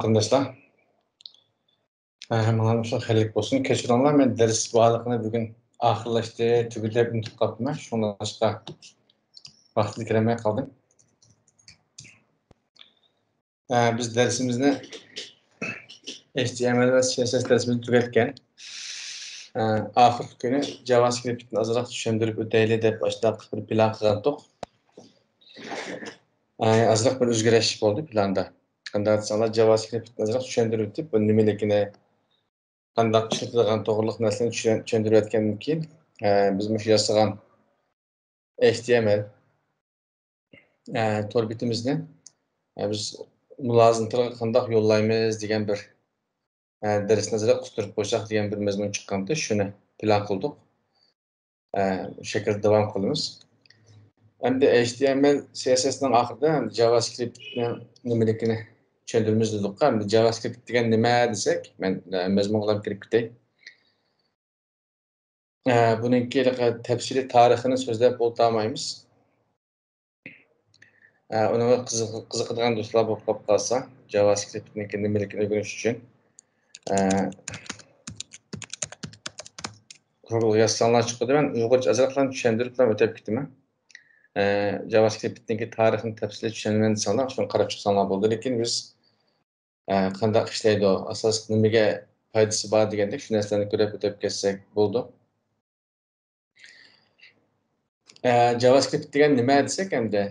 Arkadaşlar, hemen şu xeyirlik olsun. Kechiringlar, men ders bağlılığını bugün ahırlaştı, tügülep unutup kaptım. Şundan başka vaqtli kiremeye kaldım. Biz dersimizni HTML ve CSS dersimizni tugatgan. Ahir günü JavaScript'ni azroq tushuntirib o'taylik deb başta bir plan qilgandik. Azroq bir o'zgarish bo'ldi planda. Qanday desanglar JavaScript'ni azroq tushuntirib o'tib, bu nimaligini qanday ishlatilgan to'g'riliq narsani tushuntirib o'tgandan keyin biz mush yasagan HTML tor bitimizni biz mulozimlarga qanday yo'llaymiz degan bir darsni nazarda qistirib qo'ysak degan bir mazmun chiqqanda shuni plan qildik. Bu şekilde devam qilamiz. Endi HTML CSS'ning oxirida JavaScript'ni nimaligini tushuntiramiz dedik. Endi JavaScript degan nima desak, men mazmunga kirib ketay. Buningki tafsiliy tarixini so'zlab o'tolmaymiz. Ona qiziqadigan do'stlar bo'lib qolsa, JavaScript'ning nimaligini o'rganish uchun Google yazsanlar chiqadi. Men Uyg'urcha azroqlarni tushuntirib o'tib ketaman. JavaScript'ning tarixini tafsiliy tushunmayman desanlar, shuni qarab chiqsanlar bo'ldi. Lekin biz qanday ishlaydi, asosiy nimaga foydasi bor degandek shu narsalarni ko'rib o'tib ketsak bo'ldi. JavaScript degan nima desak endi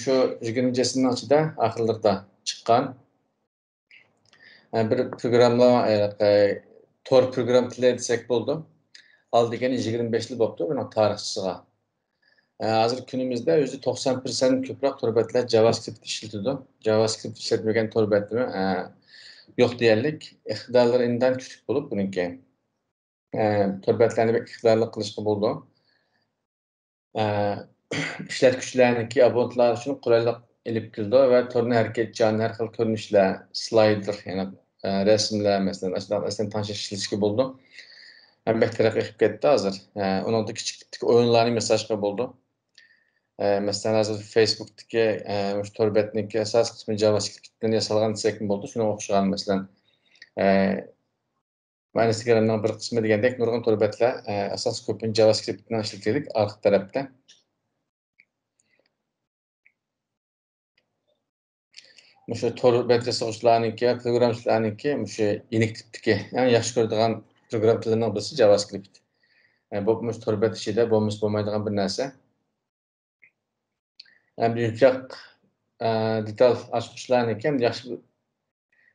şu 20. asrning ichida oxirlarda chiqqan bir programlama tor program tili desak bo'ldi. Al degani 25 yil bo'libdi buning tarixchisiga. Hozir kunimizda o'zi 90% ko'proq torbatlar JavaScript ishlatadi. JavaScript ishlatmagan torbatmi yo'q deyarlik. Iqtidorlari indan kuchli bo'lib buningki. Torbatlarni iqtidorli qilishga bo'ldi. İşletkiçilerniki abonentlar üçün qulaylik elib keldi və torni harakatchan har xil ko'rinishlar, slayder, yəni rasmlar məsələn, aslında tanış işlətişki bo'ldi. Hem bəhtaraq eqib ketdi hozir. Onun da kichik tipdagi o'yinlarni mesajga bo'ldi. Məsələn, hozir Facebook'dagi mush torbatniki asos qismi JavaScript'dan yasalgan desak bo'ldi. Shunga o'xshagan məsələn men Instagram'dan bir qismi degandek nurg'un torbatlar asos ko'pini JavaScript'dan ishlatildik orqa tarafda. Müşü torbat yasag'uvchilarniki, programmistlarniki müşü yenik tipdagi, yani yaxshi ko'radigan program tilining birisi JavaScript. Bu mush torbat ichida bo'lmaydigan bir narsa. Endi yumshoq detal ochqichlarniki ham yaxshi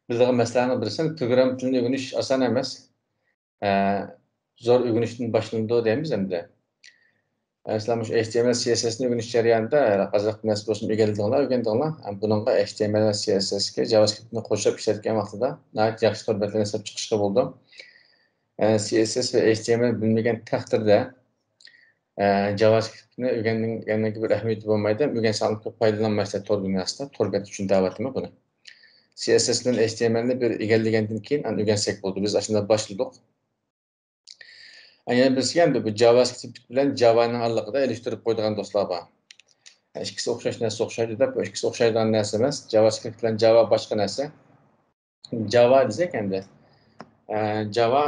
biladigan masalalarning birisi program tilini o'rganish oson emas. Zo'r o'rganishdan boshlanadi deymiz endi. Sizlar HTML CSS'ni o'rganish jarayonida azroq narsa bo'lsin o'rgandinglar. Buningga HTML va CSS'ga JavaScriptni qo'shib ishlatgan vaqtida yaxshi torbatlarni yasab chiqishga bo'ldi. CSS va HTML bilmagan taqdirda JavaScriptni o'rgangandan bir ahamiyati bo'lmaydi. O'rgansangiz ko'p foydalanmaysiz tor dunyosida. Torbat uchun da'vatimi buni. CSS bilan HTMLni bir egallagandan keyin o'rgansak bo'ldi. Biz shunday boshladik. Yani biz endi bu JavaScript bilan Java'ning oraliqida elishtirib qo'ydigan do'stlar bor. İkisi o'xshash narsa o'xshaydi deb, ikkisi o'xshaydigan narsa emas. JavaScript bilan Java boshqa narsa. Java desak endi Java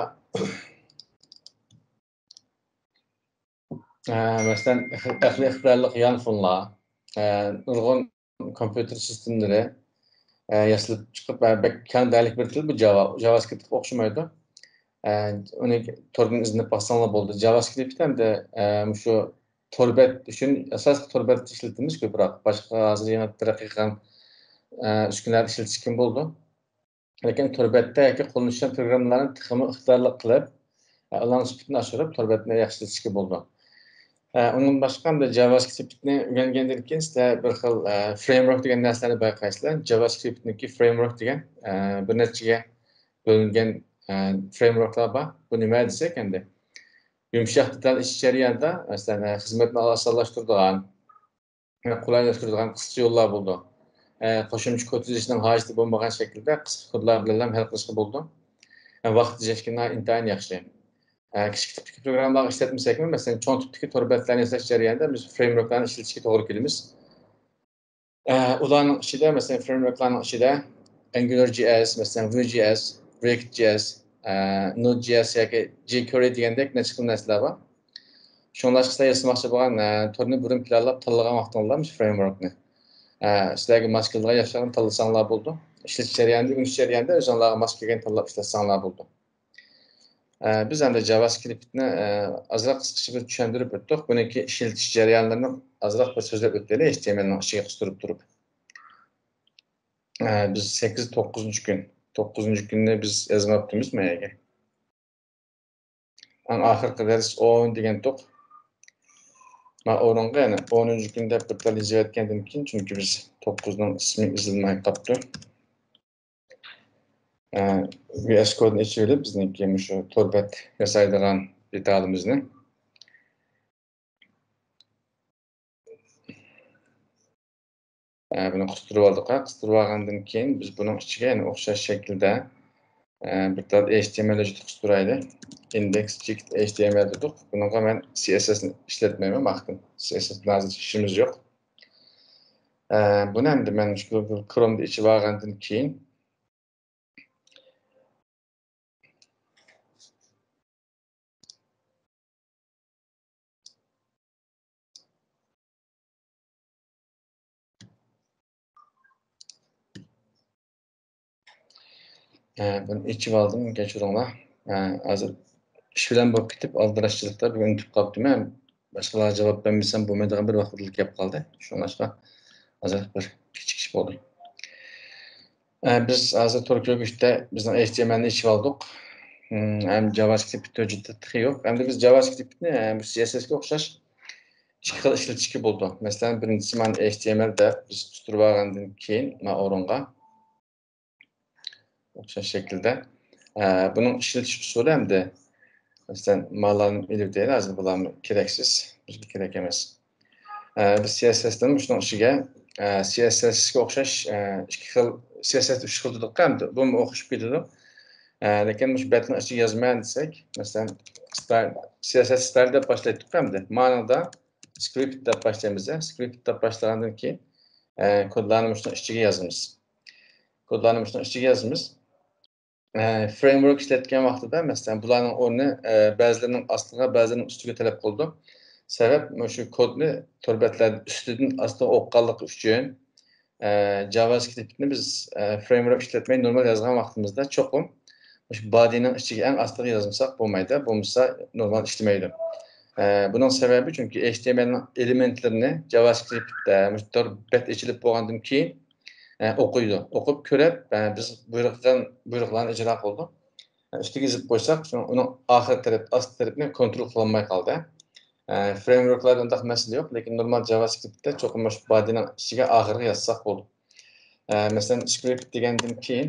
masalan ixtiyorli yan fonlar, nurg'un kompüter sistemlari yasalib chiqib keng daylik bir til bu JavaScriptga o'xshamaydi. Uni tordan izinib bassanglar bo'ldi. JavaScript ham de shu torbat uchun asosiy torbat ishlatamiz ko'proq. Boshqa hozir yana taraqqiy qilgan uskunalar ishlatish kim bo'ldi. Lekin torbatda yoki qo'llanilgan programmalarni texmi ixtiyorli qilib, ularning sifatini oshirib torbatni yaxshilashga bo'ldi. Undan boshqa ham JavaScriptni o'rgangandan keyin sizlar bir xil framework degan narsalarni bayqaysizlar. JavaScriptniki framework degan bir nechaga bo'lingan frameworklar bor. Bu nima desak endi yumshoq detal ish jarayonida masalan xizmatni osonlashtiradigan, qulaylashtiradigan qisqa yo'llar bo'ldi. Qo'shimcha kod yozishning hojati bo'lmagan shaklda qisqa kodlar bilan ham hal qilishga bo'ldi. Vaqt tejashga intayin yaxshi. Kichik tipdagi programmalar ishlatmasakmi, masalan cho'ng tipdagi torbatlarni yasash jarayonida biz frameworklarni ishlatishga to'g'ri kelamiz. Ularning ichida, masalan, frameworklarning ichida AngularJS, masalan, Vue.js, React.js, Node.js yoki jQuery degandek necha xil narsalar bor. Shunlar sizlar yasamoqchi bo'lgan turni burun planlab tanlagan vaqtingizda frameworkni. Sizlarga mos keladigan yaxshilarni tanlasanglar bo'ldi. İşletish jarayonida, üretish jarayonida o'zingizlarga mos kelgan tanlab ishlasanglar bo'ldi. Biz endi JavaScript'ni azroq qisqacha bir tushuntirib o'tdik. Buniki ishlatish jarayonlarini azroq bir so'zlab o'taylik, HTMLning ichiga qistirib turib. Biz 8-9 gün. 9 günde biz yazmayaptığımız mayaga. Ahirgi ders 10 degan to'q. Men o'ringa yana 10 kunda bir tal yozayotgandan keyin, chunki biz 9ning ismi izilmay qolibdi. VS Code'ni ichib bizniki shu torbat yasaydigan detalimizni bunu qistirib oldik. Qistirib olgandan keyin biz buning ichiga yana o'xshash shaklda bir tal HTML qistiraylik. Index.html dedik. Bunga men CSS'ni ishlatmayman vaqtim. CSS bilan ishimiz yo'q. Buni endi men Chrome'da ichib olgandan keyin bunu ichib oldim, kechiringlar. Hozir ish bilan bo'lib ketib, aldirashchilikda bugun unutib qolibdim. Boshqalar javob bermasam bo'lmaydigan bir vaqtlik gap qoldi. Shunga hozir bir kichik ish bo'ldi. Biz hozir Turkiya bizning HTMLni ichib oldik. Hem JavaScript juda yo'q. Endi biz JavaScriptni CSS'ga o'xshash ikki xil ishlatishga bo'ldi. Masalan, birinchisi men HTMLda biz qistirib olgandan keyin men o'ringa o'xshash shaklda buning ishlatish usuli hamda masalan mallarni ilib deydi, hozir bular keraksiz, bizga kerak emas. Biz CSS'dan shuning ichiga CSS'ga o'xshash ikki xil CSS 3 xil dedik hamda bu o'xshab ketadi. Lekin shu betning ichiga yozmayman desak, masalan, CSS style deb boshlaydik hamda ma'noda script deb boshlaymiz. Script deb boshlagandan keyin kodlarni shuning ichiga yozamiz. Kodlarni shuning ichiga yozamiz. Framework ishlatgan vaqtida masalan bularning o'rni ba'zilarining ostiga, ba'zilarining ustiga talab qildi. Sabab shu kodni torbatlar ustidan ostiga o'qqanligi uchun JavaScriptni biz framework ishlatmay normal yozgan vaqtimizda cho'qim shu bodyning ichiga eng ostiga yozmasak bo'lmaydi. Bo'lmasa normal ishlamaydi. Bunun sebebi çünkü HTML'nin elementlerini JavaScript'te torbat ichilib bo'lgandan keyin o'qiydi. O'qib ko'rib, biz buyruqlarni ijro qildik. Ustiga yozib qo'ysak, uning oxir taraf, ast tarafini kontrol qilinmay qoldi. Frameworklarda undaq masala yo'q, lekin normal JavaScript'te cho'qim shu bodyning ichiga oxirga yozsak bo'ldi. Masalan, script degandan keyin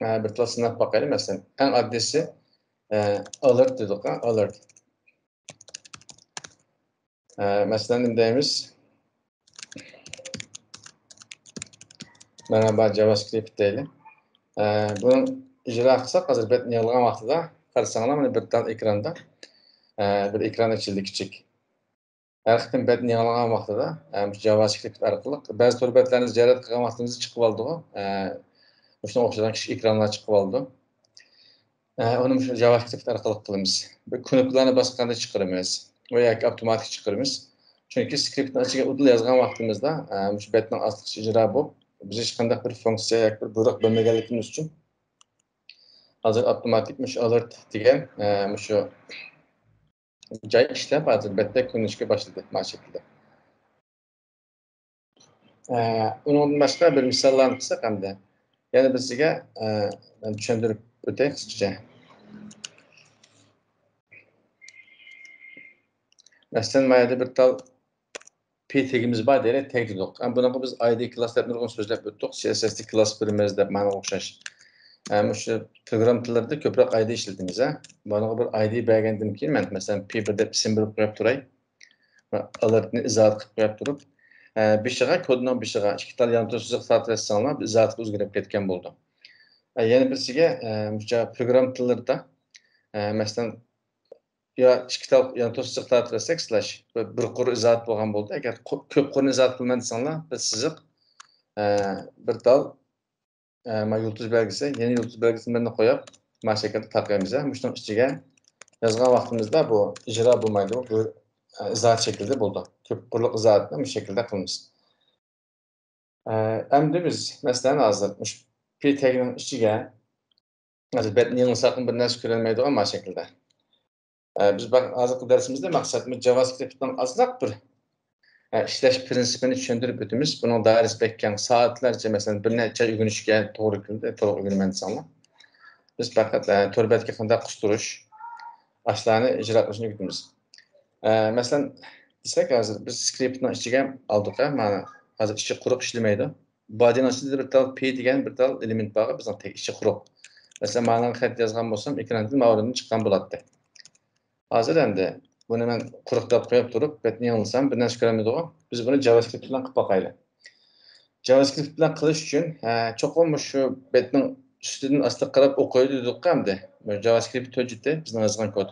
bir tal sinab boqaylik. Masalan, eng oddiysi alert dedik, alert. Masalan, deymiz merhaba JavaScript deyli. Bunun icra qilsak, hozir betni yig'ilgan vaqtida qarasanglar, mana bir tal ekranda bir ekran ochildi kichik. Har qitim betni yig'ilgan vaqtida JavaScript orqali ba'zi torbatlarni ziyorat qilgan vaqtimizda chiqib oldi-ku. Shunga o'xshagan kichik ekranlar chiqib oldi. Uni shu JavaScript orqali qilamiz. Bir knopkalarni bosganda chiqaramiz yoki avtomatik chiqaramiz. Chunki skriptning ichiga udil yozgan vaqtimizda shu betning ostiga ijro bo'lib, biz hech qanday bir funksiya yoki bir buyruq bo'lmaganligimiz uchun hozir avtomatik alert degan shu joy ishlab hozir betda ko'rinishga boshladi mana shu shaklda. Undan boshqa bir misollarni qilsak hamda yana bizga men tushuntirib o'tay qisqacha. Masalan, mayda bir tal P tagimiz bor deylik, tag dedik. Bunaqa biz ID class deb nurg'un so'zlab o'tdik. CSS class birimiz deb ma'no o'xshash. Shu program tillarida ko'proq ID ishlatamiz. Bunaqa bir ID bergandan keyin men masalan P1 deb ism berib qo'yib turay. Alertni izohat qilib qo'yib turib, beshiga kodning beshiga ikki tal yan so'zlar sarflasanglar, izohat o'zgarib ketgan bo'ldi. Yana birisiga program tillarida masalan ya ikki tal yani to'siq tartirasak slash bir qur izoat bo'lgan bo'ldi. Agar ko'p qurni izoat qilman desanglar, biz siziq bir tal ma yulduz belgisi, yeni yulduz belgisini birini qo'yib, mana shu shaklda tarqaymiz. Shuning ichiga yozgan vaqtimizda bu ijro bo'lmaydi, bu izoat shaklida bo'ldi. Ko'p qurliq izoatni bu shaklda qilamiz. Endi biz masalan hozir p tagining ichiga betni yangilsaqni bir narsa ko'rolmaydigan mana shaklda. Biz hozirgi darsimizda maqsadimiz JavaScript'dan azroq bir ishlash prinsipini tushuntirib o'tamiz. Buning doirasi pek keng, soatlarcha masalan bir necha o'rganishga to'g'ri keldi, to'liq o'rganman desanglar. Biz faqat to'rbatga qanday qustirish ashlarni ijro qilishni o'rgatamiz. Masalan, desak hozir biz skriptning ichiga oldik, mana hozir ichi quruq ishlamaydi. Bodyning ichida bir tal p degan bir tal element bor, bizning tek ichi quruq. Masalan, mana xat yozgan bo'lsam, ekrandan ma'lumotlar chiqqan bo'ladi. Hozir endi buni men quruqlab qo'yib turib, betni yangilsam bir narsa ko'ramaydi. Biz buni JavaScript bilan qilib boqaylik. JavaScript bilan qilish uchun cho'qim shu betning ustidan astiga qarab o'qiydi dedik hamda. JavaScript to'jiti bizning yozgan kod.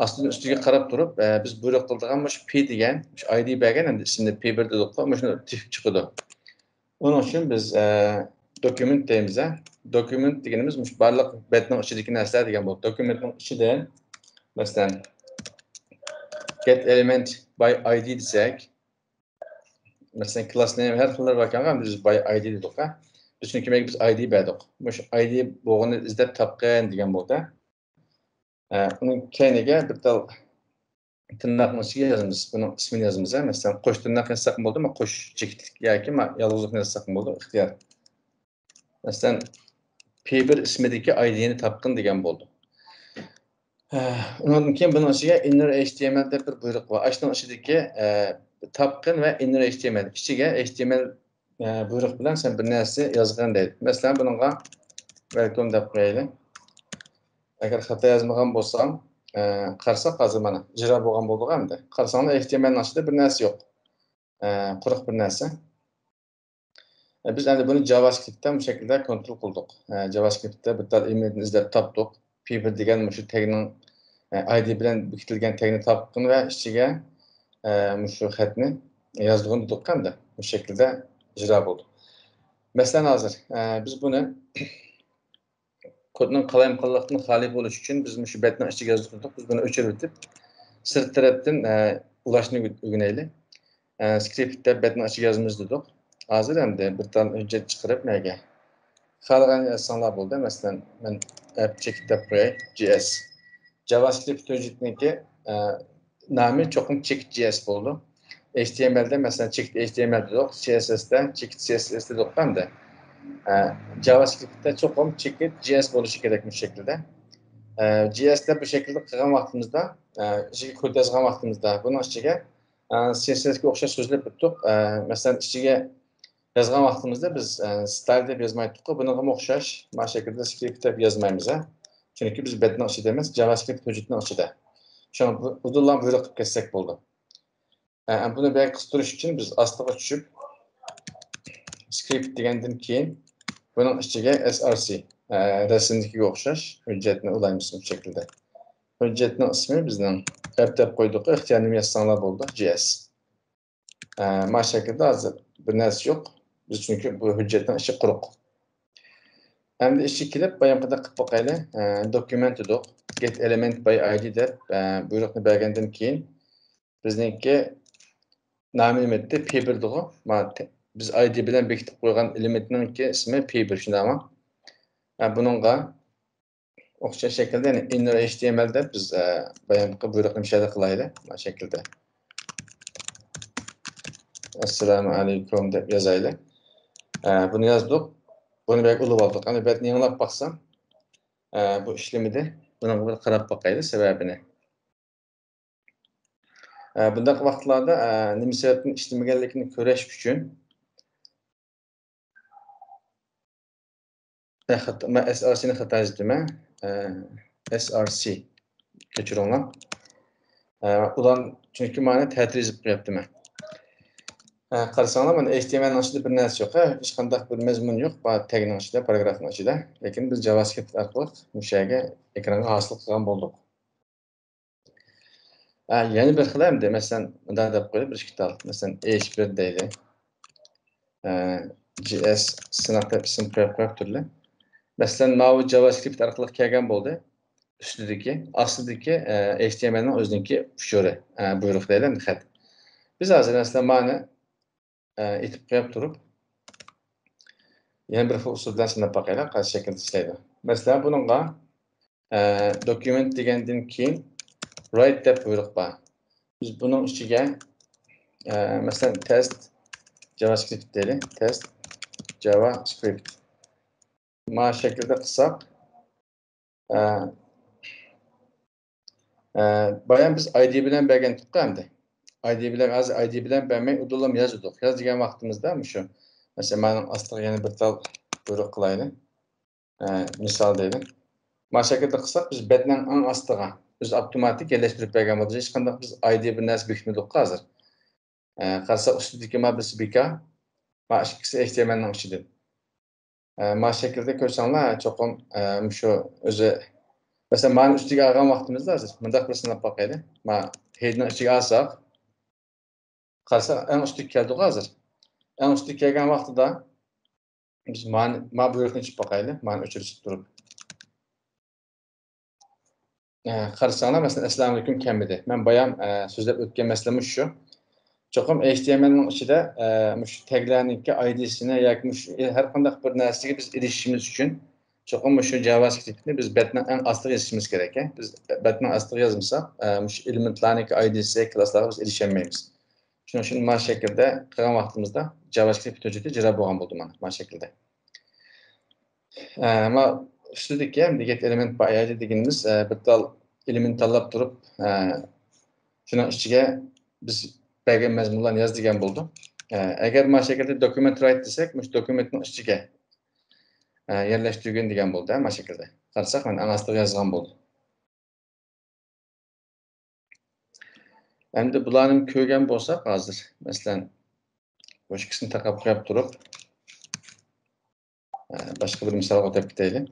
Aslında üstüge qarab turib, biz buyruq qildigan shu p degan, shu id bergan endi ismini p1 dedik, shuni tip chiqadi. Onun uchun biz document deymiz. Document deganimiz shu barliq betning ichidagi narsalar degan bo'ladi. Documentning ichida masalan get element by id desak, masalan class name her xillar bor ekan, biz by id dedik. Biz çünkü biz id berdik. Shu id bo'g'ini izlab topgan degan bo'ldi. Onun keyniga bir tal tırnaqning ichiga yozamiz. Buning ismini yozamiz. Masalan, qo'sh tırnaq yazsak bo'ldimi? Qo'sh chekitlik yoki yolg'izlikni yazsak bo'ldi, ixtiyor. Masalan, p1 ismidagi id'ni topqin degan bo'ldi. Undan keyin buning ichiga inner html deb bir buyruq bor. Ashning ichidagi topqin va inner html ichiga html buyruq bilan sen bir narsa yozgan deydi. Masalan, buningga welcome deb qo'yaylik. Agar xato yozmagan bo'lsam, qarasak hozir mana ijro bo'lgan bo'ldi hamda. Qarasanglar html ichida bir narsa yo'q. Quruq bir narsa. Biz endi buni JavaScript'da bu şekilde kontrol qildik. JavaScript'da bir tal elementni izlab topdik. P1 degan shu tagning id bilan bekitilgan tagni topdim va ichiga shu xatni yozdim dedik hamda. Bu şekilde ijro bo'ldi. Masalan hozir biz buni kodning qalayimqonlikdan xoli bo'lish uchun biz shu betning ichiga yozdik. Biz buni o'chirib o'tib sirt tarafdan ulashni o'rganaylik. Skriptda betning ichiga yozamiz dedik. Hozir endi bir tane hujjat chiqarib menga qolgan yazsanglar bo'ldi. Masalan, men app check deb qo'yay JS. JavaScript hujjatniki nomi cho'qim check.js bo'ldi. HTMLda masalan check HTML dedik, CSSda check CSS dedik hamda. JavaScriptda cho'qim check.js bo'lishi kerak bu shaklda. JS'da bu shaklda qilgan vaqtimizda, ichiga kod yozgan vaqtimizda buning ichiga CSSga o'xshash so'zlar bitdik. Masalan, ichiga yozgan vaqtimizda biz style deb yozmaydik, bunga o'xshash mana shaklda script deb yozmaymiz. Chunki biz betning ichida emas, JavaScript hujjatining ichida. Shuni uzunlan buyruq qilib ketsak bo'ldi. Buni bir qistirish uchun biz ostiga tushib script degandan keyin buning ichiga src rasmnikiga o'xshash hujjatni ulaymiz bu shaklda. Hujjatning ismi bizning app deb qo'ydik, ixtiyorni yozsanglar bo'ldi, JS. Mana shaklda hozir bir narsa yo'q. Biz çünkü bu hujjatning ichi quruq. Endi ichi kelib, bayonqida qilib boqaylik. Document dedik, get element by id deb buyruqni bergandan keyin bizningki nomi elementda p1 dedik. Biz id bilan bekitib qo'ygan elementningki ismi p1 shundaymi? Buningga o'xshash shaklda inner html deb biz bayonqi buyruqni mishada qilaylik. Mana shaklda. Assalomu alaykum deb yozaylik. Bunu yazdık. Bunu belki ulu aldık. Hani ben yanılap baksam bu işlemide buna bir qarab bakaydı sebebini. Bundaq vaqtlarda nima sebepten işlemaganligini ko'rish uchun men src'ni xato yozdim. Src kechiringlar. Ulan çünkü mani ta'til yozib qo'yapman. Qarasanglar, mana HTMLning ichida bir narsa yo'q, hech qanday bir mazmun yo'q, tagning ichida, paragrafning ichida. Lekin biz JavaScript orqali bu shayga ekranga hosil qilgan bo'ldik. Yeni bir xil hamda masalan bunday deb qo'yib bir ikki tal. Masalan H1 deydi. JS sınaq deb ism qo'yib turli. Masalan mana JavaScript orqali kelgan bo'ldi. Ustidagi, ostidagi HTMLning o'ziniki ushuri, buyruq deyiladi, xat. Biz hozir masalan mana etib qo'yib turib, yana bir xil usul bilan sinab boqaylik, qaysi shaklda ishlaydi. Masalan, buningga document degandan keyin write deb buyruq bor. Biz buning ichiga masalan test JavaScript deylik, test JavaScript. Mana shaklda qilsak, bayan biz ID bilan bergandik endi. ID bilan hozir ID bilan bermay udulam yozdik. Yoz degan vaqtimizda shu. Masalan, men ostiga yana bir tal buyruq qilaylik. Misol deylik. Mana shaklda qilsak biz betning eng ostiga biz avtomatik yerlashtirib bergan bo'ldik. Hech qanday biz ID bir narsa bekitmadik hozir. Qarasak ustidagi mana birisi beka, mana ikkisi HTMLning ichida. Mana shaklda ko'rsanglar, cho'qim shu o'zi masalan, mana ustiga olgan vaqtimizda hozir bundaq bir sinab boqaylik. Mana headning ichiga olsak, qarasak eng ustiga keldik hozir. Eng ustiga kelgan vaqtida biz mana buyruqni ichib boqaylik. Mana o'chirib turib. Qarasanglar, masalan, assalomu alaykum kelmadi. Men bayan so'zlab o'tgan masalamiz shu. Cho'qim HTMLning ichida shu taglarningki ID'sini yoki har qanday bir narsaga biz erishishimiz uchun cho'qim shu JavaScriptni biz betning eng ostiga yozishimiz kerak. Biz betning ostiga yozmasak, shu elementlarningki ID'si, klasslarga biz erisholmaymiz. Shuning uchun mana shaklda qilgan vaqtimizda JavaScript hujjati ijro bo'lgan bo'ldi mana shaklda. Mana ustidagi degan element bayadi deganimiz bir tal element tanlab turib, shuning ichiga biz bergan mazmunlarni yoz degan bo'ldi. Agar mana shaklda document write desak, shu dokumentning ichiga yerlashtirgan degan bo'ldi, mana shaklda. Qarasak, mana eng ostiga yozgan bo'ldi. Endi bularni ko'rgan bo'lsak hozir, masalan, bu ikkisini taqab qo'yib turib, boshqa bir misolga o'tib ketaylik.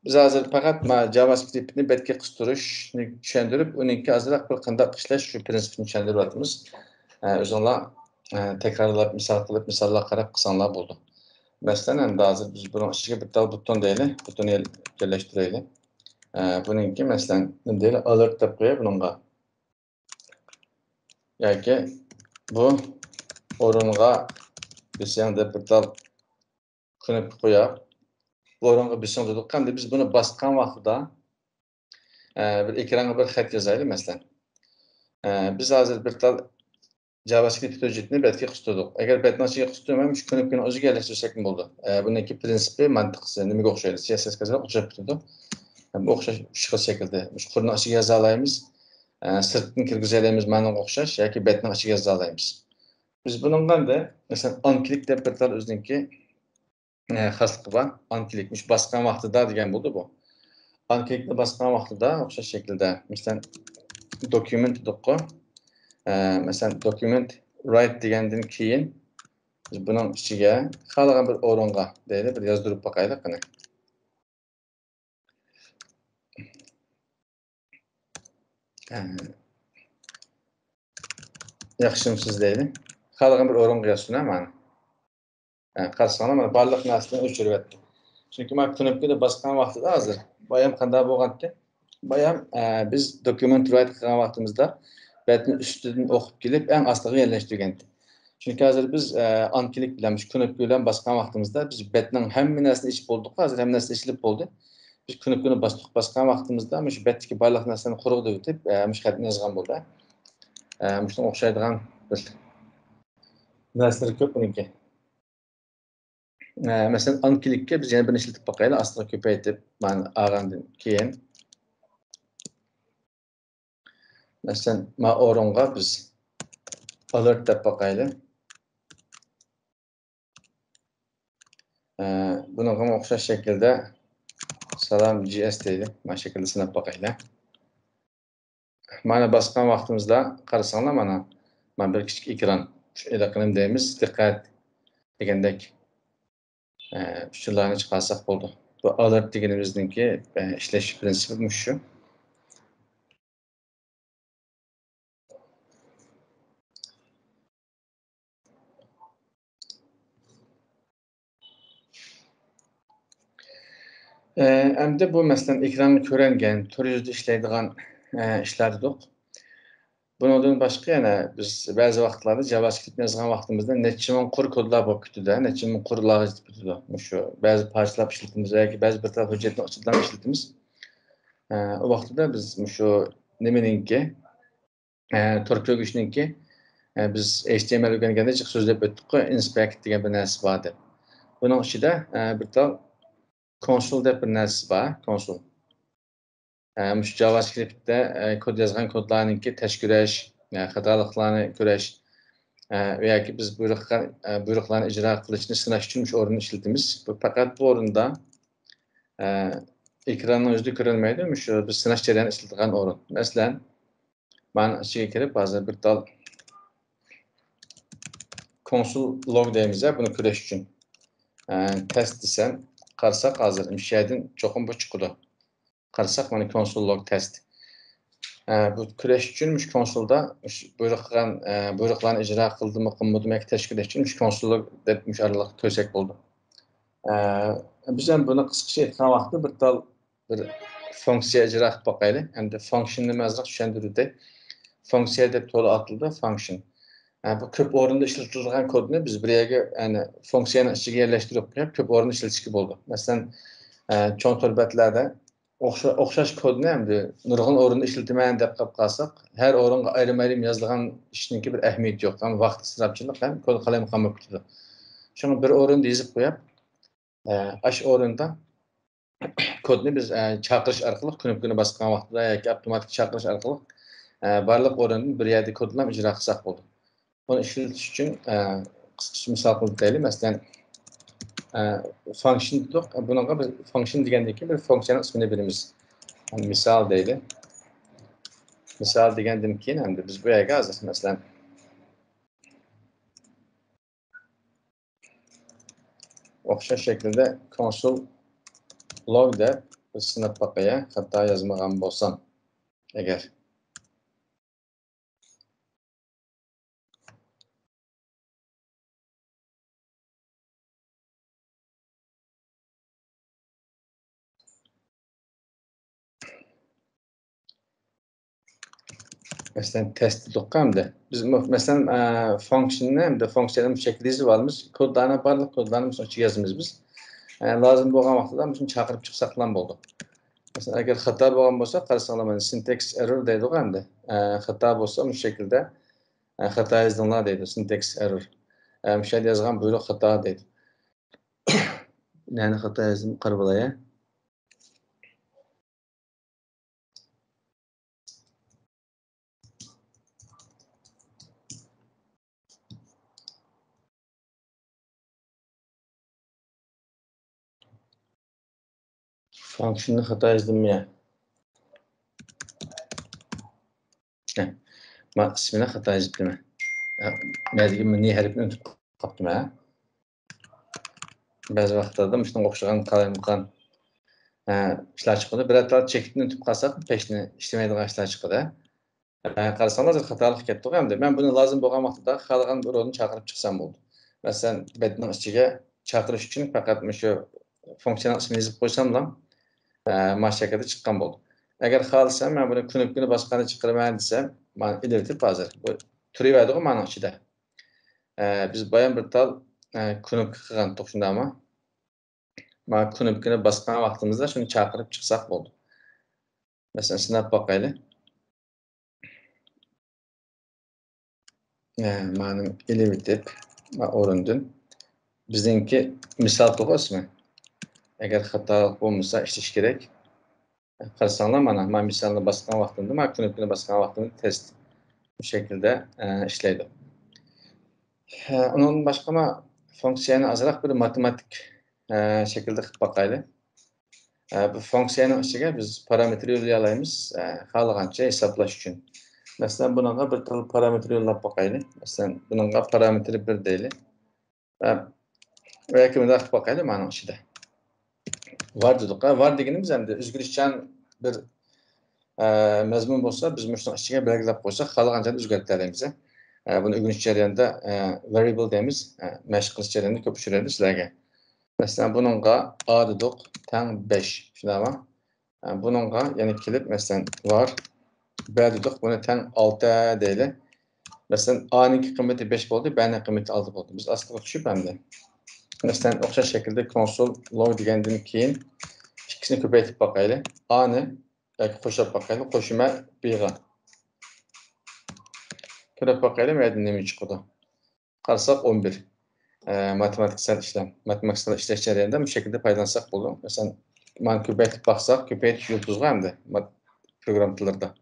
Biz hozir faqat JavaScriptni betga qistirishni tushuntirib, uningki ozroq bir qanday ishlash shu prinsipini tushuntiryapmiz. O'zinglar takrorlab, misol qilib, misollar qarab qilsanglar bo'ldi. Masalan, endi hozir biz buning ichiga bitta buton deylik, butonni yerlashtiraylik. Buningki masalan, nima deylik, alert deb qo'yib buningga. Yoki bu o'ringa bizning deb bitta qilib qo'yib, o'ringa bizning dedik, qanday biz buni bosgan vaqtida bir ekranga bir xat yozaylik masalan. Biz hozir bir tal JavaScript hujjatini betga qistirdik. Agar betni ichiga qistirmay, shu knopkani o'ziga yerlashtirsak bo'ldi. Buniki prinsipi, mantiqsi nimaga o'xshaydi? CSS ga o'xshab ketadi. Bu o'xshash shu shaklda. Shu qurni ichiga yoza olamiz. Sirtdan kirgiza olamiz, ma'noga o'xshash yoki betni ichiga yoza olamiz. Biz buningda masalan on-click deb bir tal o'ziniki xasligi bor. On-click bosgan vaqtida degan bo'ldi bu. On-clickni bosgan vaqtida o'xshash shaklda, masalan, document dedik. Masalan, document write degandan keyin biz buning ichiga xohlagan bir o'ringa deydi, bir yozdirib boqaylik qani. Yaxshimisiz deydi. Xohlagan bir o'ringa yozsin mana. Qarasanglar, mana barliq narsani o'chiryapti. Chunki men knopkani bosgan vaqtida hozir bayam qanday bo'lgandi? Bayam biz document write qilgan vaqtimizda betni ustidan o'qib kelib, eng ostiga yerlashtirgandi. Chunki hozir biz on-click bilan, shu knopka bilan bosgan vaqtimizda biz betning hamma narsani ichib bo'ldik, hozir hamma narsa ichilib bo'ldi. Biz knopkani bosgan vaqtimizda shu betdagi barliq narsani quruqda o'tib, shu xatni yozgan bo'ldi. Shunga o'xshaydigan bir narsalar ko'p buniki. Masalan, on-clickga biz yana bir ishlatib boqaylik, ostiga ko'paytirib, mana olgandan keyin masalan, mana o'ringa biz alert deb boqaylik. Bunga o'xshash shaklda salom JS deydi. Mana shaklda sinab boqaylik. Mana bosgan vaqtimizda qarasanglar, mana bir kichik ekran, shu e'lon deymiz, diqqat degandek shularni chiqarsak bo'ldi. Bu alert deganimizningki ishlash prinsipi shu. Endi bu məsələn ekranı körəngen, tor yüzdə işləydiğən işlərdir. Bundan başqa yana biz bəzi vaxtlarda JavaScript yazgan vaxtımızda neçə min qur kodlar bolup kütüdü, neçə min qur lağız kütüdü. Şu bəzi parçalar işletimiz yoki bəzi bir taraf hüccətini açıdan işletimiz. O vaxtda biz şu nemeninki, tor kögüşninki biz HTML öyrəngəndə çıx sözləb ötdük ki, inspect degan bir narsa var deb. Bunun içində bir tal console deb bir narsa var, console. Şu JavaScript'te kod yazgan kodlarınki təşkürəş, xatalıqlarını görəş veya ki biz buyruklarını icra kılıçını sınaş için orunu işletimiz. Fakat bu orunda ekranın özü görülmeydi. Biz sınaş ceryanı işletilen orun. Mesela ben açığa girip bazı bir dal console log deyimizə bunu görəş için test desem qarsak hazır. Müşahidin çoxun bu çıkıdı. Qarsak bana console log test. Bu küreş üçünmüş konsolda buyruklarını icra kıldığımı qımmadım təşkil etmişmiş konsolu depmiş aralıq kösək oldu. Bizden bunu qısqaça etken vaxtı bir tal bir funksiya icra qılıb baxaylı. Hem de function'ını azraq düşəndirdi. Funksiya dep tolu atıldı function. Bu köp orunda işletildiğin kodunu biz bir yere funksiyanın içine yerleştirip köp orunda işletici oldu. Mesela çoğun torbetlerde oxşaş kodunu hem de nurgun orunda işletilmeyen dep qalsaq, her orunga ayrım-ayrım yazılgan işinki bir əhmiyyət yox. Hem vaxt israfçılıq hem kod kalem qamı kütüdü. Şunu bir orunda yazıp koyup, aş orunda kodunu biz çakırış arkalık knopkunu basqan vaxtda yoki avtomatik çakırış arkalık barlıq orunun bir yerde kodundan icra qılsaq oldu. Bunu işletiş için qısqaça misal qılıb deyili. Məsələn, function dedik. Bununla bir function degəndəki bir funksiyanın ismini birimiz. Yani misal deyili. Misal degəndim ki, hem de biz bu yerə hazır. Məsələn, oxşar şekilde console log de bir sınıf bakaya hatta yazmağım bolsam eğer. Mesela test dokkamda biz mesela function'ı hem de fonksiyonun şekli varmış. Kodlarına barlıq kodlarını açıq yazımız biz. Lazım bolğan vaxtda bizim çağırıp çıxsaqlan boldu. Mesela eğer hata bolğan bolsa qarşılamanın syntax error deydi o hamda. Hata bolsa bu şekilde hata yazdığınlar deydi syntax error. Müşahede yazgan buyruk hata deydi. Yani hata yazdım qarbalaya. Function'ı hata yazdım ya. Ben ismine hata yazdım. Məzgin niye hərfini unutub tapdım ha? Bəzi vaxtlardamışdan oxşayan qalayımqan işler çıkıdı. Bir hatta çekitini unutub qalsaq peşini işleməydiğin işler çıkıdı. Qarsanlar xatalıq getdi hem de. Ben bunu lazım bolğan vaxtda xalığın bir onu çağırıp çıxsam oldu. Məsələn, bədnin içine çağırış üçün faqat şu fonksiyonel ismini yazıb qoysamla maşakada çıqqan oldu. Eğer xalısam, ben bunu knopkunu basqanı çıxırmayın desem, ben ilerletip hazır. Bu türü verdiğim manın içinde. Biz bayan bir tal knopka qılğandıq şunda ama. Ben knopkunu basqan vaxtımızda şunu çağırıp çıxsaq oldu. Mesela sınap bakaylı. Benim ilerletip orundun. Bizimki misal toxuz mu? Eğer hatalık olmasa işleş gerek. Qarsanlar bana, ben misalını basqan vaxtında, ben knopkunu basqan vaxtında test bu şekilde işleydi. Onun başqa fonksiyonu azraq bir matematik şekilde bakaylı. Bu fonksiyonun içine biz parametre yollayalayımız xalığanca hesaplaş üçün. Mesela bununla bir tal parametre yollap bakaylı. Mesela bununla parametre bir deyili. Veya ki müdaxil bakaylı manın içinde. Var dedik. Var degenimiz hem de üzgürüşçən bir məzmun bolsa biz müştəq içine belgilab qoysaq xalığanca üzgürtlərimizi. Bunu öyrəniş jarayonunda variable deyimiz məşq qilish jarayonunda köp uçurardı sizlərə. Mesela bununla A dedik, ten 5. Şunama. Yani bununla yani kilip mesela var. B dedik, bunu ten 6 değil. Mesela A'nın kıymeti 5 oldu, B'nin kıymeti 6 oldu. Biz aslında düşüp hem de. Mesela okşar şekilde konsol log degenden keyin ikkisini köpeytip bakaylı. A'nı qo'shib bakaylı. Qo'shma B'ga. Ko'rib bakaylı, meydan nima chiqadi? Qarasak 11. Matematiksel işlem. Matematiksel işleş jarayonida bu şekilde paydalansak bo'ladi. Mesela mana köpeytip baksak, köpeytish yulduzga hem de program tillarida.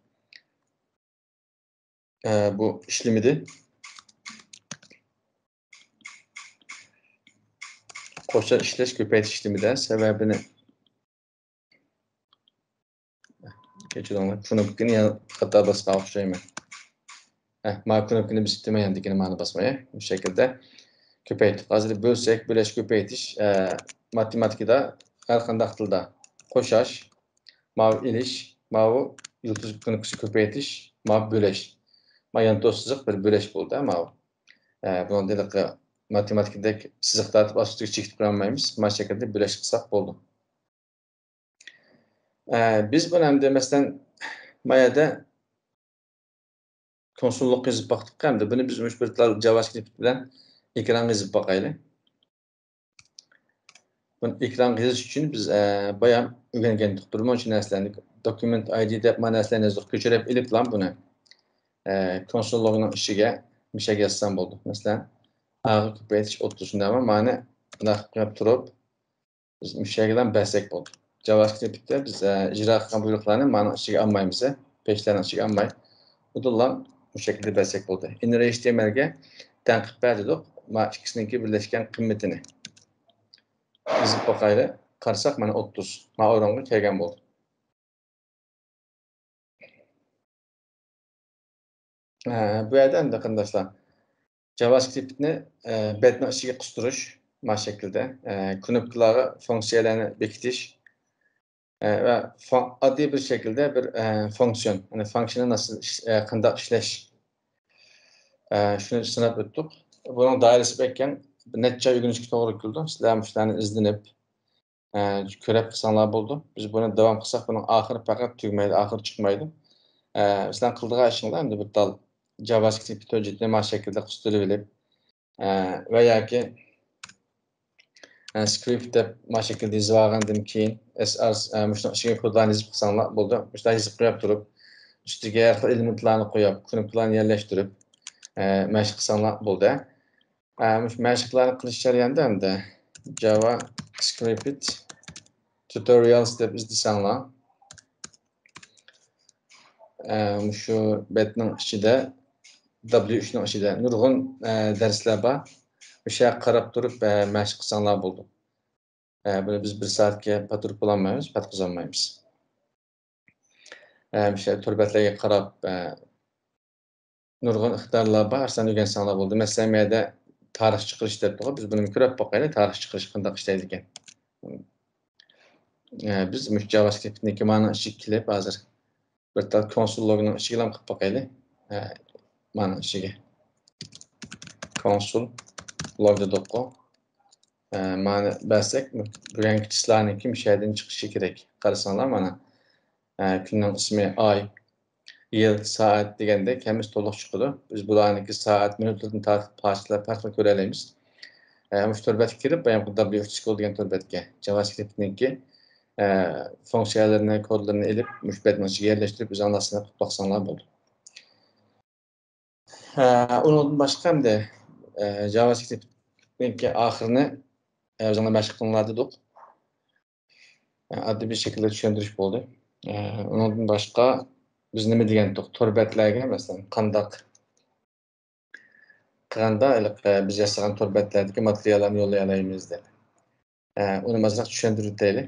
Bu işlemidi. Qo'shar ishlash ko'paytirish işlemida sebebini kechiringlar. Knopkani yana xato bosgan o'xshayman. Mana knopkani biz istemaganligini ma'ni bosmay. Bu şekilde köpeytip. Hozir bölsek, bo'lash ko'paytirish matematikada har qanday tilda qo'shash, mana ilish, mana yulduz knopkasi ko'paytirish, mana bo'lash. Mana yana to'siq bir bo'lash bo'ldi, mana. Buni dedik matematikadagi chiziqlarni ostiga chekitib qo'ymaymiz. Mana shu şekilde bo'lash qilsak bo'ldi. Biz buni ham demasdan mayada konsolluk yazıp baktık hamda buni biz bir JavaScript bilan ekran yazıp bakaylı. Bunu ekran yazış için biz bayağı öğrengendik. Durma için neslendik. Document ID dep mana neslen yazdık. Köçürüp ilip lan bunu konsolluğunun işiga bir şey yazsam oldu. Mesela ağır köpeytiş 30'unda ama mana nakıp turup biz bir şeyden bahsek oldu. JavaScript'te biz icra qilgan buyruqlarni mana işiga almaymiz. Peşlerini işiga almay. Bu da lan bu şekilde bahsek oldu. Inner HTML'ge tanqib berdik. Ma ikisininki birleşken kıymetini yazıp bakaylı. Qarasak mana 30. Ma oranга kelgan bo'ldi. Bu yerda endi qarindoshlar JavaScript'ni betning ichiga qistirish mana shu shaklda knopkalarga funksiyalarni bekitish ve oddiy bir şekilde bir fonksiyon. Yani fonksiyonu nasıl qanday ishlash shuni sinab o'tdik. Buning doirasi bekkan necha o'rganishga to'g'ri keldi. Sizlar shularni izlanib ko'rib qilsanglar bo'ldi. Biz buni davom qilsak, buning oxiri faqat tugmaydi, oxiri chiqmaydi. Sizlar qildigan ishinglar endi bir tal JavaScript hujjatni mana shu shaklda qistirib olib va yoki script deb mana shu shaklda yozib olgandan keyin sr shuni ichiga kodlarni yozib qilsanglar bo'ldi. Shunday yozib qo'yib turib, ustiga har xil elementlarni qo'yib, knopkalarni yerlashtirib mashq qilsanglar bo'ldi. Mashqlarni qilish jarayonida hamda JavaScript tutorials deb izlasanglar şu betning ichida W3'ning ichida nurg'un darslar bor. O'sha qarab turib mashq qilsanglar bo'ldi. Buni biz 1 soatga paturib olmaymiz, patqizolmaymiz. O'sha turbatlarga qarab nurg'un iqtidorlar bor, arsani o'rgansanglar bo'ldi. Masalan, bu yerda tarix chiqarish deb turib, biz buni ko'rib boqaylik, tarix chiqarish qanday ishlaydi ekan. Biz JavaScript'niki mana ichiga kelib hozir bir tal konsol logini ichiga ham qilib boqaylik. Mana ichiga. Konsol log dedik. Mana bassak, bu yangi chislarning kim shaydan chiqishi kerak. Qarasanglar mana kunning ismi, oy, yil, soat degandek hamiz to'liq chiqadi. Biz bularniki soat, minutlardan tortib farqli ko'ra olamiz. Shu turbatga kirib, bu W3 degan turbatga JavaScript'niki funksiyalarini, kodlarini ilib, mushbatning ichiga yerlashtirib, biz anlasini qilib boqsanglar bo'ldi. Undan boshqa hamda JavaScript'niki oxirini o'zinglar mashq qilinglar dedik. Oddiy bir şekilde tushundirish bo'ldi. Undan boshqa biz nima degandik? Turbatlarga masalan qandaq qilganda biz yasagan turbatlardagi materiallarni yo'llay olamiz deb. Uni mazroq tushuntirib o'taylik.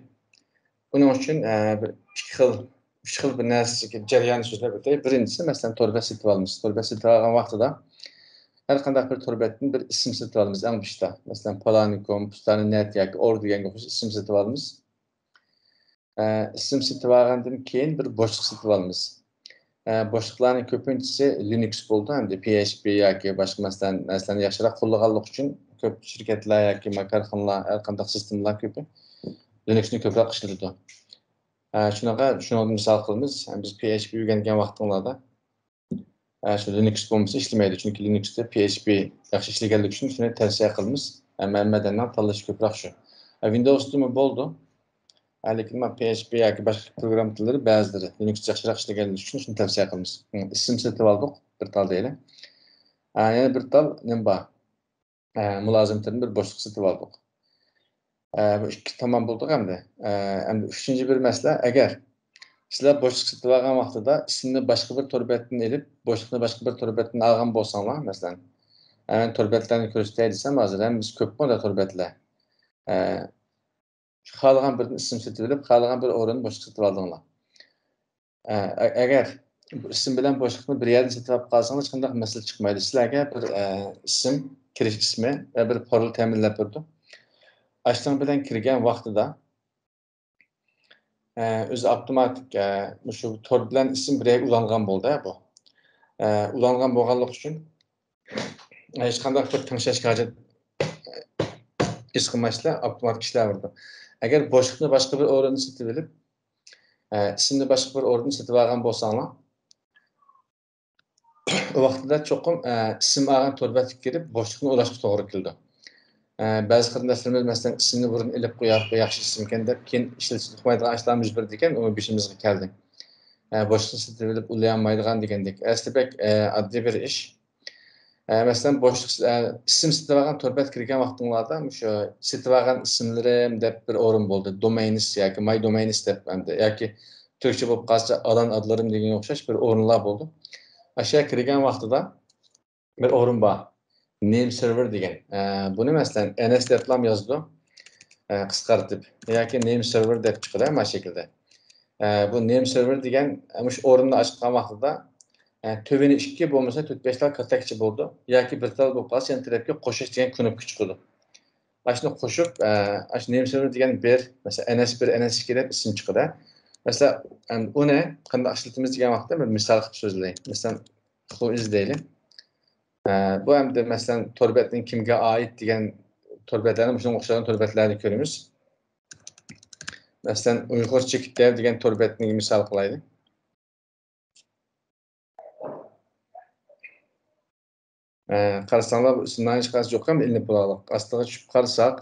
Buning uchun bir uch xil bir narsaga jarayon so'zlab o'tay. Birinchisi masalan turbat sotib olamiz. Turbat sotib olgan vaqtida har qanday bir turbatning bir ism sotib olamiz eng boshda. Masalan Polanikum, Pustanet yoki Or deganga ism sotib olamiz. İsim sotib olgandan keyin bir boshliq sotib olamiz. Boshliqlarning ko'pinchisi Linux bo'ldi, hamda PHP yoki boshqa narsalarni yaxshiroq qo'llaganlik uchun köp şirketler yoki korxonalar, har qanday sistemlar ko'pi Linux'ni ko'proq ishlatadi. Shunaqa, shuni misol qilamiz. Biz PHP o'rgangan vaqtinglarda shu Linux bo'lmasa ishlamaydi. Chunki Linuxda PHP yaxshi ishlaganligi uchun shuni tavsiya qilamiz. Hammadan tanlash ko'proq shu. Windows'da bo'ldi. Lekin PHP yoki boshqa program tillari ba'zilari Linuxda yaxshiroq ishlaganligi uchun shuni tavsiya qilamiz. Ism setib oldik, bir tal deylik. Yana bir tal nima bor? Mulozim tilini bir bo'shliq setib oldik. Bu ikki tomon bo'ldi hamda. Endi uchinchi bir masala, agar sizlar bo'shliq setib olgan vaqtida ismni boshqa bir to'rbetdan elib, bo'shliqni boshqa bir to'rbetdan olgan bo'lsanglar, masalan, to'rbetlarni ko'rsatay desam, hozir ham biz ko'p bo'ladi to'rbetlar. Xohlagan bir ism setib olib, xohlagan bir o'rinni bo'shliq setib oldinglar. Agar bu ism bilan bo'shliqni bir yerdan setib olib qolsangiz, hech qanday masala chiqmaydi. Sizlarga bir ism, kirish ismi va bir parol ta'minlab turdi. Ashting bilan kirgan vaqtida o'zi avtomatik shu tor bilan ism bir yerga ulangan bo'ldi bu. Ulangan bo'lganligi uchun hech qanday bir tanishga hojat his qilmasdan avtomatik ishlaverdi. Agar bo'shliqni boshqa bir o'rinni setib olib, ismni boshqa bir o'rinni setib olgan bo'lsanglar, o vaqtida cho'qim ism olgan to'rbatga kirib bo'shliqni ulashga to'g'ri keldi. Ba'zi qarindoshlarimiz masalan ismni burun ilib qo'yib, yaxshi ism ekan deb, keyin ishlatmaydigan ishlarni mujbur ekan, uni beshimizga keldi. Boshliqni setib olib ulayolmaydigan degandek. Aslida oddiy bir ish. Masalan, boshliq ism setib olgan to'rbat kirgan vaqtinglarda shu setib olgan ismlarim deb bir o'rin bo'ldi. Domains yoki my domains deb hamda yoki turkcha bo'lib qolsa alan adlarim degan o'xshash bir o'rinlar bo'ldi. Aşağı kirgan vaqtida bir o'rin bor. Name server degan. Buni masalan ns deb ham yozdi. Qisqartib yoki name server deb chiqadi mana shu shaklda. Bu name server degan mush o'rinni ochgan vaqtida tövini 2 bo'lmasa 4-5 tal katakchi bo'ldi yoki bir tal bo'lib qolsa yana tarafga qo'shish degan knopka chiqadi. Mana shuni qo'shib, shu name server degan bir, masalan ns1, ns2 deb ism chiqadi. Mesela uni qanday ishlatamiz degan vaqtda bir misol qilib so'zlayman. Masalan, who is deylik. Bu hamda masalan to'rbetning kimga oid degan to'rbetlarni shunga o'xshagan to'rbetlarni ko'ramiz. Masalan, Uyg'urcha kitob degan to'rbetning misol qilaylik. Qarasanglar bu ismdan hech qaysi yo'q ham ilinib bo'ladi. Astiga tushib qarasak,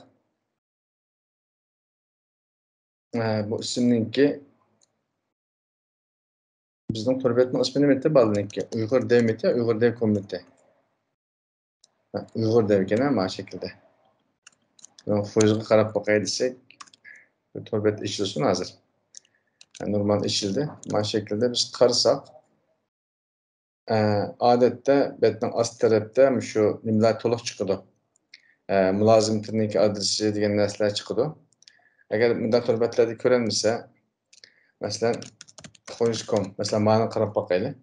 bu ismninki bizning to'rbetning ismi nima edi baldinki? Uyg'ur devmiti, Uyg'ur dev komiteti. Uyg'ur dev ekan mana shu shaklda. Foizga qarab boqay desak, to'rbet ishilsin hozir. Normal ishildi. Mana shu shaklda biz qarasak, odatda betning ost tarafda shu nimalar to'liq chiqadi. Mulozim tilniki adresi degan narsalar chiqadi. Agar bunday to'rbetlarda ko'rinmasa, masalan, Xo'sh.com, masalan, ma'ni qarab boqaylik.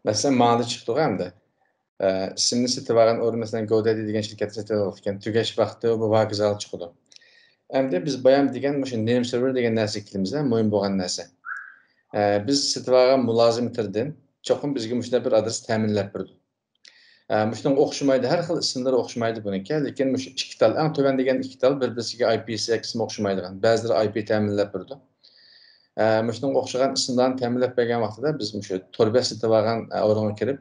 Masalan, ma'ni chiqdi hamda. Ismni setib olgan o'rin masalan GoDaddy degan shirkat setib olgan. Tugash vaqti bu vaqizal chiqdi. Endi biz bayam degan shu name server degan narsa kelimiz, muhim bo'lgan narsa. Biz setib olgan mulozim tildan cho'qim bizga shunday bir adres ta'minlab berdi. Shunga o'xshamaydi, har xil ismlar o'xshamaydi buniki, lekin shu ikki tal, eng to'van degan ikki tal bir-biriga IP-si ismi o'xshamaydigan. Ba'zilari IP ta'minlab berdi. Shunga o'xshagan ismlarni ta'minlab bergan vaqtida biz shu to'rba setib olgan o'ringa kirib,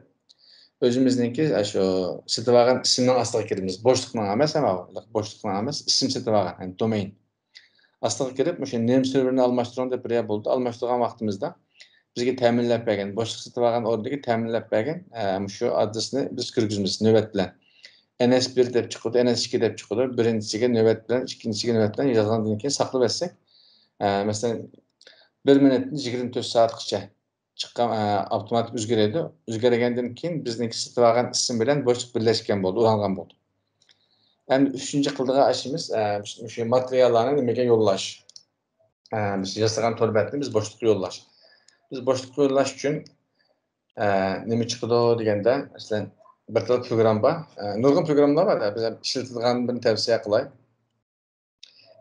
o'zimizningki shu setib olgan ismning ostiga kiramiz. Bo'shliqning emas, bo'shliqning emas, ism setib olgan, ya'ni domain. Ostiga kirib, shu name serverini almashtirgan deb bir yer bo'ldi. Almashtirgan vaqtimizda bizga ta'minlab bergan, boshliq setib olgan o'rniga ta'minlab bergan shu adresni biz kirgizamiz navbat bilan. ns1 deb chiqadi, ns2 deb chiqadi. Birinchisiga navbat bilan, ikkinchisiga navbat bilan yozgandan keyin saqlab etsak, masalan 1 minutni 24 soatgacha chiqqan avtomatik o'zgaradi. O'zgargandan keyin bizniki setib olgan ism bilan boshliq birlashgan bo'ldi, ulangan bo'ldi. Endi uchinchi qildigan ishimiz shu materiallarni nimaga yo'llash. Biz yasagan to'rbatni biz boshliqqa yo'llash. Biz boshliqqa yo'llash uchun nima chiqdi deganda, masalan, bir xil program bor. Nurg'un programlar bor, biz ishlatilgan birini tavsiya qilay.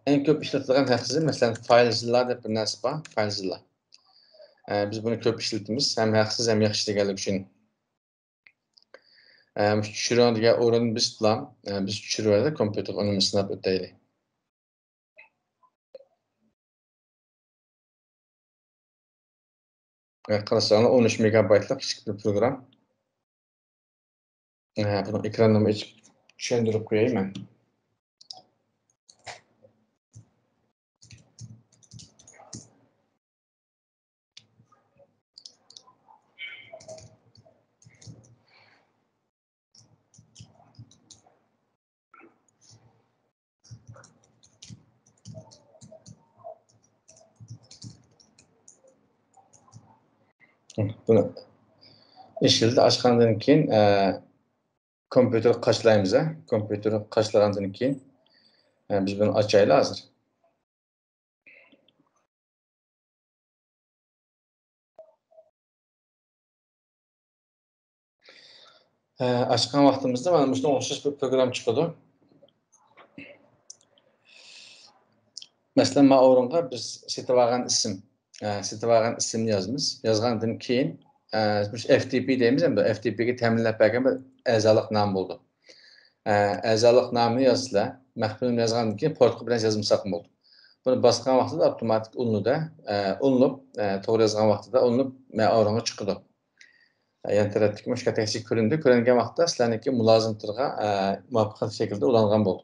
Eng ko'p ishlatilgan narsa masalan FileZilla deb bir narsa bor, FileZilla. Biz bunu köp işletimiz. Hem haksız hem yaxşı deganlik üçün. Tushiradigan o'rin biz bilan biz tushirib kompyuter unini sinab o'taylik. Qarasanglar 13 megabaytlik kichik bir program. Buni ekranimni tushuntirib qo'yayman. Buni ishildi ochgandan keyin kompyuter qaçlaymiz. Kompyuteri qaçlagandan keyin biz bunu açaylı hazır. Açgan vaqtimizda mana bunga o'xshash bir program chiqadi. Masalan, ma o'ringa biz setib olgan ismni yozamiz. Yozgandan keyin FTP deymiz endi. FTP'ga ta'minlab bergan bir a'zolik nomi bo'ldi. A'zolik nomini yozsizlar, maxfiy yozgandan keyin portqa bilan yozmasak bo'ldi. Buni bosgan vaqtida avtomatik ulinib, to'g'ri yozgan vaqtida ulinib ma o'ringa chiqadi. Yani tarafdaki müşkatesi köründü. Körüngen vaqtda sizlarniki mulozimlarga muvaffaqiyatli shaklda ulangan bo'ldi.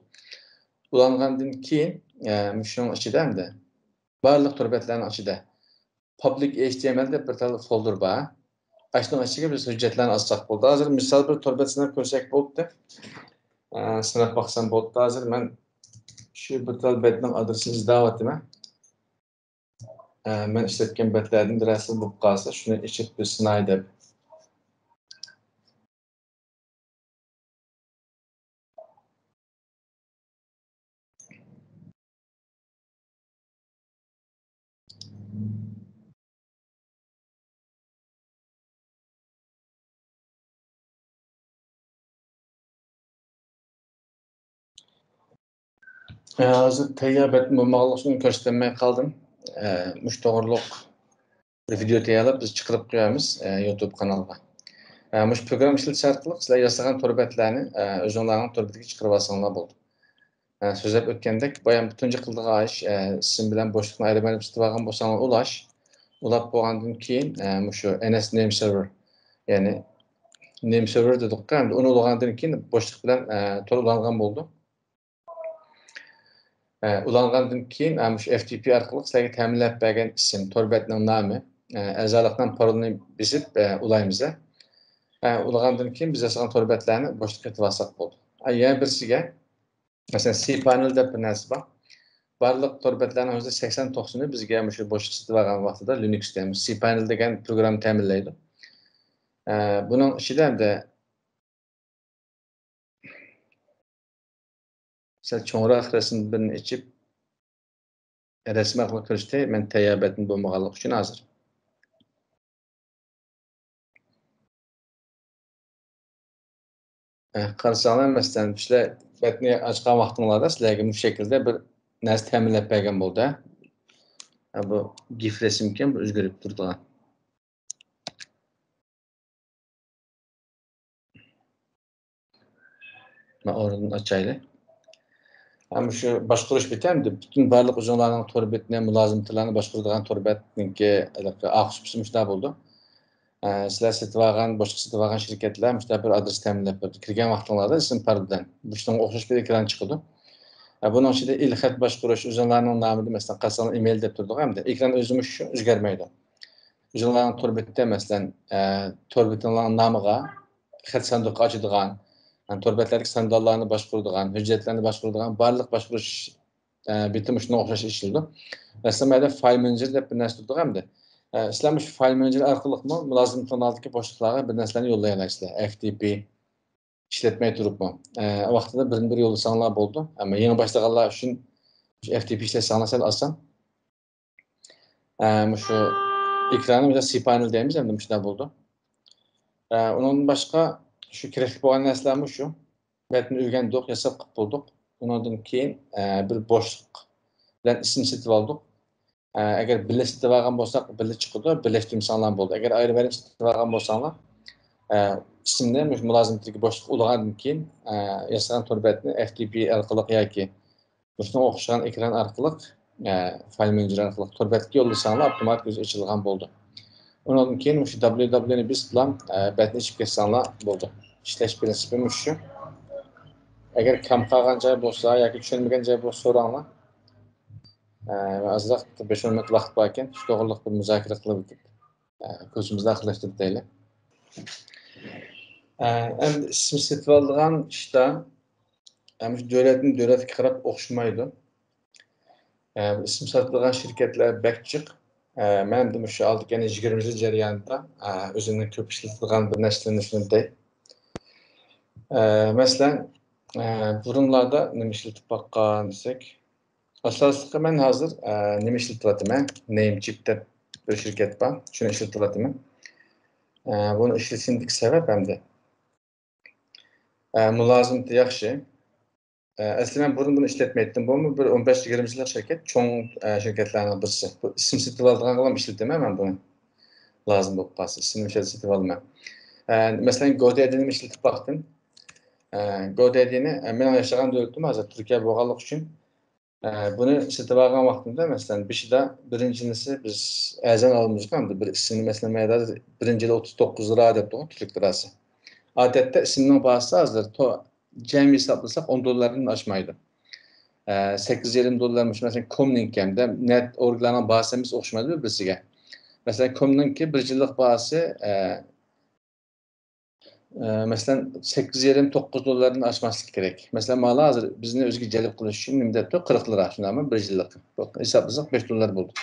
Ulangandan keyin shuning ichida hamda barliq turbatlarning ichida public HTML deb bir tal folder bor. Ashning ichiga biz hujjatlarni olsak bo'ldi. Hozir misol bir turbat sinab ko'rsak bo'ldi. Sinab baqsam bo'ldi. Hozir men shu bir tal betning adresini izlayapman. Men ishlatgan betlardan birasi bo'lib qolsa, shuni ichib bir sinay deb hozir tayyor bet bo'lmoqligini ko'rsatmay qoldim. Mush to'g'riliq bir video tayyorlab biz chiqarib qo'yamiz YouTube kanaliga. Mush program ishlatish orqali sizlar yasagan turbatlarni o'zingizlarning turbatiga chiqarib olsanglar bo'ldi. So'zlab o'tgandek, boyan butunji qildigan ish ism bilan bo'shliqni ayirib tutib olgan bo'lsanglar ulash. Ulab bo'lgandan keyin shu NS name server, ya'ni name server dedik endi uni ulag'andan keyin bo'shliq bilan to'lg'angan bo'ldi. Ulangandan keyin shu FTP orqali sizlarga ta'minlab bergan ism, turbatning nomi, a'zolikdan parolni bizib ulaymiz. Ulagandan keyin biz yasagan turbatlarni bo'shliqqa yetib olsak bo'ldi. Yana birisiga masalan cPanel deb bir narsa bor. Barliq turbatlarning o'zida 80-90'ı bizga shu bo'shliq sitib olgan vaqtida Linux deymiz. cPanel degan program ta'minlaydi. Buning ichida ham sal cho'ngroq rasm birini ichib rasm orqali ko'rsatay, men tayyor betni bo'lmaganligi uchun hozir. Qarasanglar masalan sizlar betni ochgan vaqtinglarda sizlarga bu shaklda bir narsa ta'minlab bergan bo'ldi. Bu GIF rasm ekan, bu o'zgarib turdi. Men o'rnini ochaylik. Ama şu boshqarish bitamdi. Butun barliq o'zinglarning to'rbetni, mulozimlarni boshqaradigan to'rbetniki aqsh shunday bo'ldi. Sizlar setib olgan, boshqa setib olgan shirkatlar shunday bir adres ta'minlab berdi. Kirgan vaqtinglarda ism paroldan shunga o'xshash bir ekran chiqadi. Buning ichida ilxat boshqarish, o'zinglarning nomida masalan qasam email deb turdi hamda ekran o'zimiz shu o'zgarmaydi. O'zinglarning to'rbetda masalan to'rbetinglarning nomiga xat sanduq ochadigan, turbatlardagi sandallarni boshqaradigan, hujjatlarni boshqaradigan barliq boshqarish bitim shunga o'xshash ishlaydi. Masalan, file manager deb bir narsa turdi hamda sizlar shu file manager orqali mulozim kanaldagi boshliqlarga bir narsalarni yo'llay olasizlar. FTP ishlatmay turibmi? Vaqtida bir yo'llasanglar bo'ldi. Ammo yangi boshlaganlar uchun FTP ishlasanglar sal oson. Shu ekranni biz cPanel deymiz, endi shunday bo'ldi. Undan boshqa shu kerakli bo'lgan narsalarmi shu? Betni o'rgandik, yasab qilib bo'ldik. Undan keyin bir bo'shliq bilan ism setib oldik. Eğer birleştirip algan bolsak, birleştirip çıkıdı, birleştirmişsanglar boldu. Eğer ayrı birleştirip algan bolsanglar, isimde mülazimdeki boşluk ulağandan keyin yasagan torbetni FTP arqılıq yoki şuna o'xshagan ekran arqılıq, file manager arqılıq torbetga yo'llasanglar, avtomatik o'zi ochilgan bo'ldi. Ondan keyin shu www ni biz bilan betni ichib ketsanglar bo'ldi. Ishlash prinsipi shu. Agar kam qolgan joy bo'lsa yoki tushunmagan joy bo'lsa so'ranglar. Azroq 5-10 minut vaqt bor ekan, shu to'g'riliq bir muzokara qilib o'tib, ko'zimizni aqllashtirib deylik. Endi ism setib olgan ishda davlatga qarab o'xshamaydi. İsim satılgan şirketler bek jiq. Men de shu oldin 20 yil jarayonida o'zimni ko'p ishlatilgan bir narsalarni shunday. Masalan, burunlarda nima ishlatib boqqan desak, asosliqi men hozir nima ishlatyapman? Namecheap deb bir shirkat bor. Shuni ishlatyapman. Buni ishlatishimdagi sabab hamda mulozimati yaxshi. Aslında ben bunu işletmeydim. Bu bir 15-20 yıllık şirket, çoğun şirketlerden birisi. Bu isim setip aldığım işletmem ben bunu. Lazım bu pas. İsim setip almam. Mesela GoDaddy'ni işletip baktım. GoDaddy'ni ben yaşayan dövdüm hazır Türkiye boğalık için. Bunu setip algan vaxtında mesela bir şeyde birincisi biz əzən almışıq hamdı. Bir ismini mesela meyada birincili 39 lira adetli o Türk lirası. Adette isminin bahası hazır. Cem hesaplasaq 10 dollardan aşmaydı. 8-20 dollarmış mesela Comlink'de net orqalanan bahasımız oxşamadı birisiga. Mesela Comlink'ki bir yıllık bahası mesela 8-9 dollardan aşmaslık gerek. Mesela malı hazır bizni özgü celip qilish üçün nimdetdi 40 lira şunamı bir yıllık. Hesaplasaq 5 dollar buldu.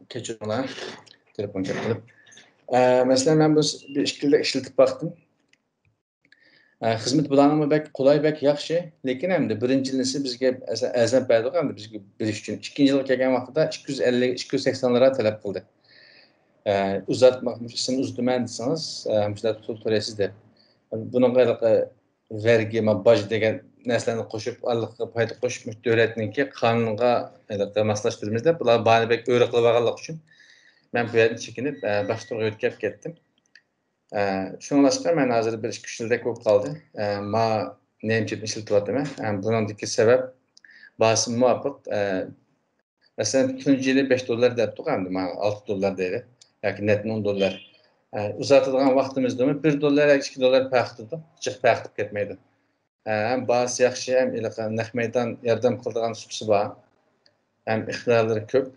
Keçiyorlar. Telefon çekilip. Mesela ben bu bir şekilde işletip baktım. Xizmat planlama bek qulay bek yaxshi, lekin hamda birinchisi bizga azam berdi hamda bizga berish uchun. Ikkinchi yil kelgan vaqtida 250-280 lira talab qildi. Uzatmak için uzatman desangiz, sizlar pul to'laysiz deb. Bunaqa vergi, baj degan narsalarni qo'shib, alliqqa foyda qo'shib davlatniki qonunga moslashtiramiz deb, bular bani bek o'ra qilib olganlik uchun men bu yerdan chekinib, boshqa turga o'tkazib ketdim. Şunlaşqa mən hazır bir 2-3 ildə qo'yib qoldi. Ma Namecheap ishlatyapman. Buningdagi sabab bahsim muvofiq. Masalan, tunji yili 5 dollar debdik endi, men 6 dollar deyli. Yoki net 10 dollar. Uzatadigan vaqtimizda 1 dollar, 2 dollar farqlidir. Jiq farqlib ketmaydi. Hem bahsi yaxshi, hem naq maydon yordam qiladigan subsi bor. Hem ixtiyorlari ko'p.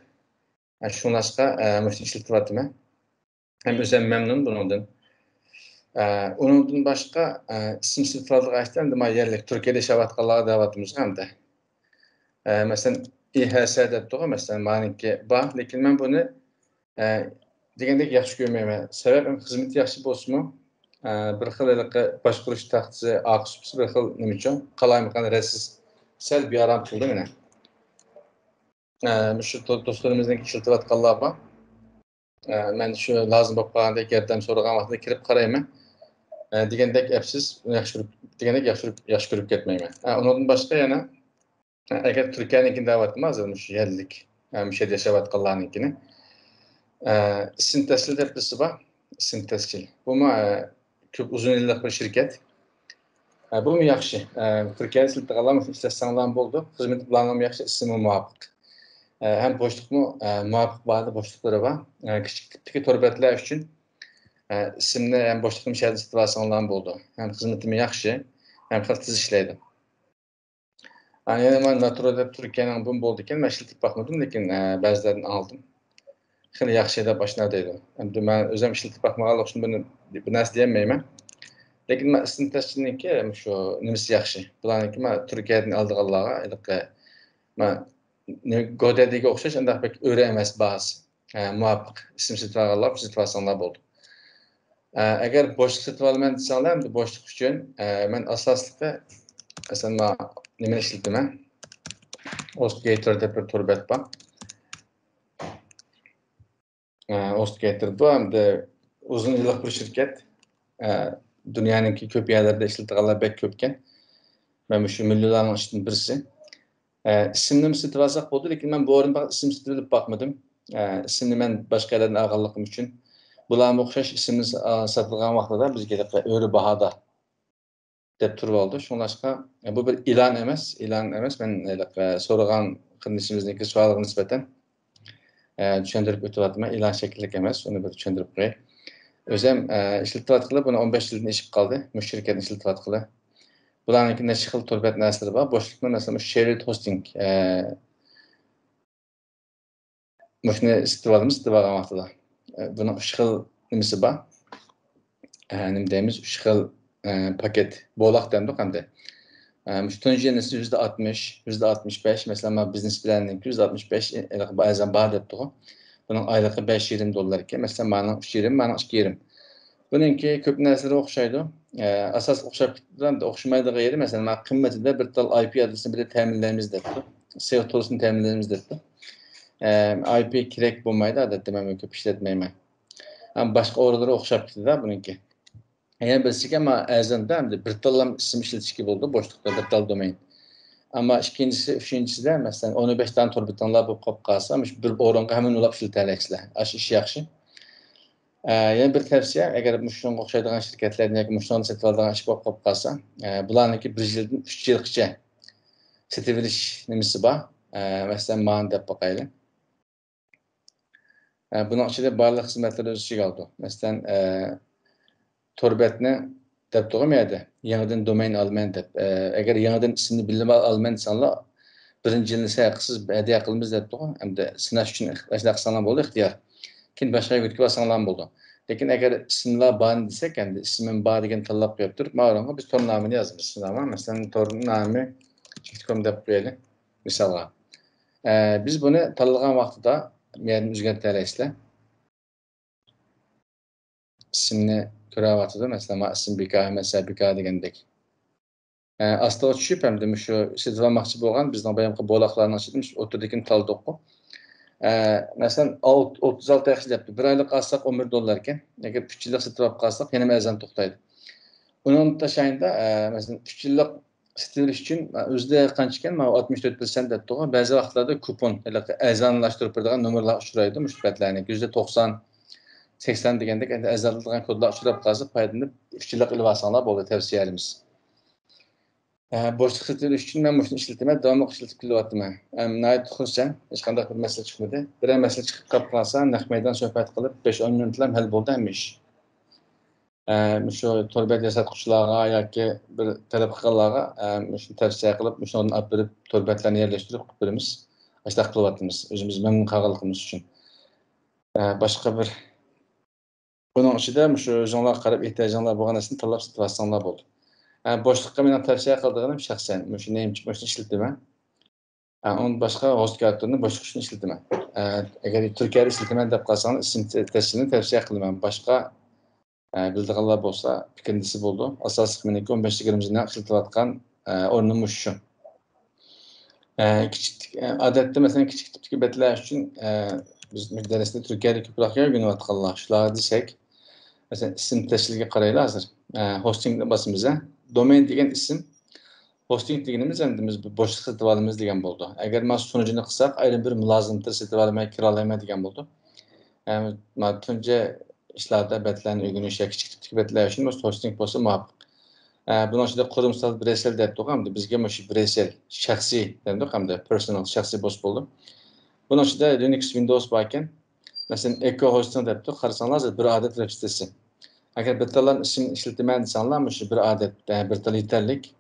Şunlaşqa mushuni ishlatyapman. Hem o'zim memnun bundan. Ondan başqa isim sifatlığı açdan da yerlik Türkiye'de yaşayatqanlar davatımız hamda. Mesela İHS debdiq, mesela meniki bor, lekin men buni degandek yaxshi ko'rmayman. Sabab xizmat yaxshi bo'lsa-mu, bir xil boshqarish taxtisi, aqsubsi bir xil nima uchun qalaymiqan rasiz sal bearam qildi meni. Shu do'stlarimizniki ishlatayotganlar bor. Men shu lozim bo'lib qolganda yordam so'ragan vaqtda kirib qarayman. Degandek epsiz, yaxshi ko'rib ketmayman. Undan boshqa yana agar Turkiyanikini da'vatmi hozirmish yerlik, o'sha yashayotganlarnikini Sintesil deb birisi bor. Sintesil. Bu ko'p uzun yillik bir shirkat. Bu yaxshi. Turkiyada ishlaganlar ishlasanlar bo'ldi. Xizmat planlama yaxshi, ismi muvofiq. Hem boşluqmu muvofiq ba'zi boshliqlari bor. Kichik tipdagi to'rbatlar uchun isimni ham boshliqni shahar isitib bo'ldi. Hem xizmatimi yaxshi, hem tez ishlaydi. Yana men Natura deb Turkiyaning bu bo'ldi ekan, men ishlatib boqmadim, lekin ba'zilarini oldim. Xili yaxshi deb oshna deydi. Endi men o'zim ishlatib boqmaganlik uchun buni bir narsa deyolmayman. Lekin men istintashniki shu nimasi yaxshi. Bularniki men Turkiyadan oldiganlarga men GoDaddy'ga o'xshash undaq bek o'ra emas ba'zi. Muvofiq ism setib olsanlar bo'ldi. Agar boshliq setib olaman desanglar, endi boshliq uchun men asosliqda masalan nima ishlataman? HostGator deb bir turbat bor. HostGator bu hem de uzun yıllık bir şirket. Dünyanınki köp yerlerde işletilganlar bek köpken. Ben şu millilerin içinden birisi. İsimni sitip alsak boldu, lekin ben bu orunda isim sitip bilip bakmadım. İsimni ben başka yerlerden alganlığım için. Bularga okşaş isimni satılgan vaqtida bizge öyle bahada dep turib oldu. Şoňlaşqa bu bir ilan emas. Ben soragan kırmızımızdaki sualıga nisbeten düşündirip ötüp atma ilan şekillik emas. Onu bir düşündirip koyay. Özüm işletip atqılı bunu 15 yıldan eşip kaldı. Bu şirketin işletip atqılı. Bularınki neçe xil turbet näsleri bar. Boşlukda mesela shared hosting muşunu istip algan wagtda. Bunun 3 xil nimesi bar. Nim deymiz 3 xil paket bolaq demdik hamda. Tunji yenisi %60, %65. Mesela business planning %65 bazen bar depdi. Bunun aylığı $5-20 iken mesela bana 3-20, bana 2-20. Bununki köp näsleri okşaydı. Asas okşap gitdiler de okşamaydığı yeri mesela kıymetinde bir tal IP adresini bile teminlerimiz depdi. SEO toolsunu teminlerimiz depdi. IP crack bolmaydı adette ben köp işletmeyme. Ama başka oralara okşap gitdiler bununki. Yani bilsek ama azanda hem de bir tal isim işletişki boldu boşlukta bir tal domain. Ama ikincisi, üçüncüsü de mesela 15 tane torbitanlar bu kop kalsa, bir oranğa hemen ulap işleterleksizler. Aş iş yaxşı. Yani bir tavsiye, eğer müşterine okşaydıgan şirketlerin yoki müşterine setip aldıgan iş kop kalsa, bularniki 1 yıldan 3 yılgacha setip ilish nimesi bar. Mesela mani dep bakaylı. Bunun içinde barliq hizmetleri öz içine aldı. Mesela torbetni dep to'g'amaydi. Yangidan domain alman dep. Eğer yangidan isimni bilib alman desanlar, birinci yılını sayaqsız hediye qilamiz dep to'g'u. Hamda sinash uchun ixtiyar bo'ldi, ixtiyor. Keyin boshqa yurtga basanlar bo'ldi. Lekin agar ismlar bar desek, endi ismim bar degan tanlab qo'yib turib, ma'lumga biz tor nomini yozamiz. Tamam, masalan, tor nomi chekkom deb qo'yaylik. Misolga. Biz buni tanlagan vaqtida meni o'zgartirasizlar. İsimni ko'ryapti, masalan, ism Bika, mesela Bika degandek. Aslida tushib hamda shu setib olmoqchi bo'lgan bizning boyagi bo'laqlarning ichidan o'tirdikini taldiq. Masalan, 36 yaxshi debdi. 1 oylik alsak $11 ekan. Agar 3 yillik setib olib qalsak, yana ma'zan to'xtaydi. Uni tashayında, masalan, 3 yillik setib olish uchun o'zida qancha ekan? 64% debdi. Ba'zi vaqtlarda kupon, azonlashtirib turadigan nomerlar uchraydi, mushbatlarning %90 80 degandek endi azaldigan kodlar uchrab qolsa, foydalanib 3 yillik ilib olsanglar bo'ldi tavsiyamiz. Boşluq setilish uchun men shuni ishlataman, davomli ishlatib kelyapman. Nayt xursand, hech qanday bir masala chiqmadi. Bir masala chiqib qolib qolsa, naq maydon suhbat qilib 5-10 minutlar hal bo'ldi hamish. Shu torbet yasatquchilarga yoki bir talab qilganlarga shuni tavsiya qilib, shuni olib berib torbetlarni yerlashtirib qilib beramiz. Ashta qilyapmiz, o'zimiz memnun qolganligimiz uchun. Boshqa bir bunun ichida shu o'zinglar qarab ehtiyojinglar bo'lgan narsani tanlab setib olsanglar bo'ldi. Boşluqqa men tavsiya qildiganim shaxsan shuni ishlataman. Onun başqa HostGator'ni boshqa uchun ishlataman. Agar Turkiyada ishlataman deb qolsangiz, ism tashkilini tavsiya qilaman. Boshqa bildiganlar bo'lsa, fikrlisi bo'ldi. Asosiy meniki 15-20 yildan ishlatayotgan o'rnim shu. Kichik odatda masalan kichik tipdagi betlar uchun biz müddalasida Turkiyada ko'proq o'rganayotganlar shular desak, masalan ism tashkiliga qaraylik hozir. Hostingni basimiz, domain degan ism hosting deganimiz endi biz boshliq setib olamiz degan bo'ldi. Agar men sunucini qilsak, ayrim bir mulozimlar setib olmay kiralayman degan bo'ldi. Men tunji ishlarda betlarni o'rganish yoki kichik tipdagi betlar uchun hosting bo'lsa muvofiq. Bunun ichida qurimsal Bresel deb turgandi. Bizga shu Bresel shaxsiy deb hamda personal shaxsiy bo's bo'ldi. Bunun ichida Linux, Windows bor ekan. Masalan, Echo Hosting deb qarasangiz bir odat web sitesi. Agar bittalar ism ishlataman desanlar, shu bir odat, bir tal yetarlik.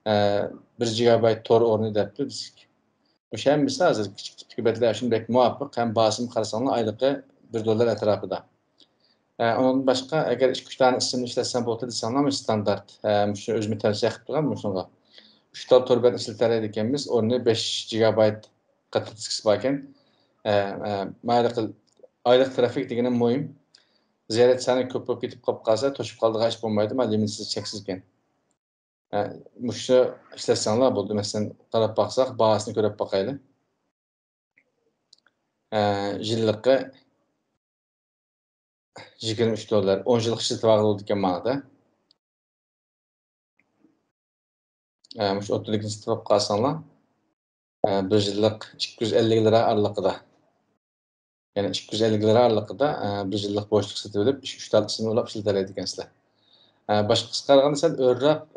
1 GB tor o'rni debdi biz. O'sha ham biz hozir kichik tipdagi betlar uchun bek muvofiq, ham bosim qarasanlar oylig'i $1 atrofida. Ondan başqa agar 2-3 tane ismni ishlatsam bo'ldi desanlar, standart. Shu o'zim tavsiya qilib turgan shunga. 3 tal torbet ishlatar ekanmiz, o'rni 5 GB qattiq diskisi bor ekan. Mayli oylik trafik degani muhim. Ziyorat soni ko'p bo'lib ketib qolsa, to'shib qoldigan ish bo'lmaydi, limitsiz cheksiz ekan. Muşu işletsanlar bo'ldi. Masalan, qarab baqsaq, bahasini ko'rib baqaylik. Yillikqa $23. 10 yıllık işletme oldu manada. Şu 32 işletme kalsanlar 1 yıllık 250 lira aralıkta. Yani 250 lira aralıkta 1 yıllık boşluk satı verip 3 tatlısını olap işletelim sizler. Başka kıskarğanda sen örrap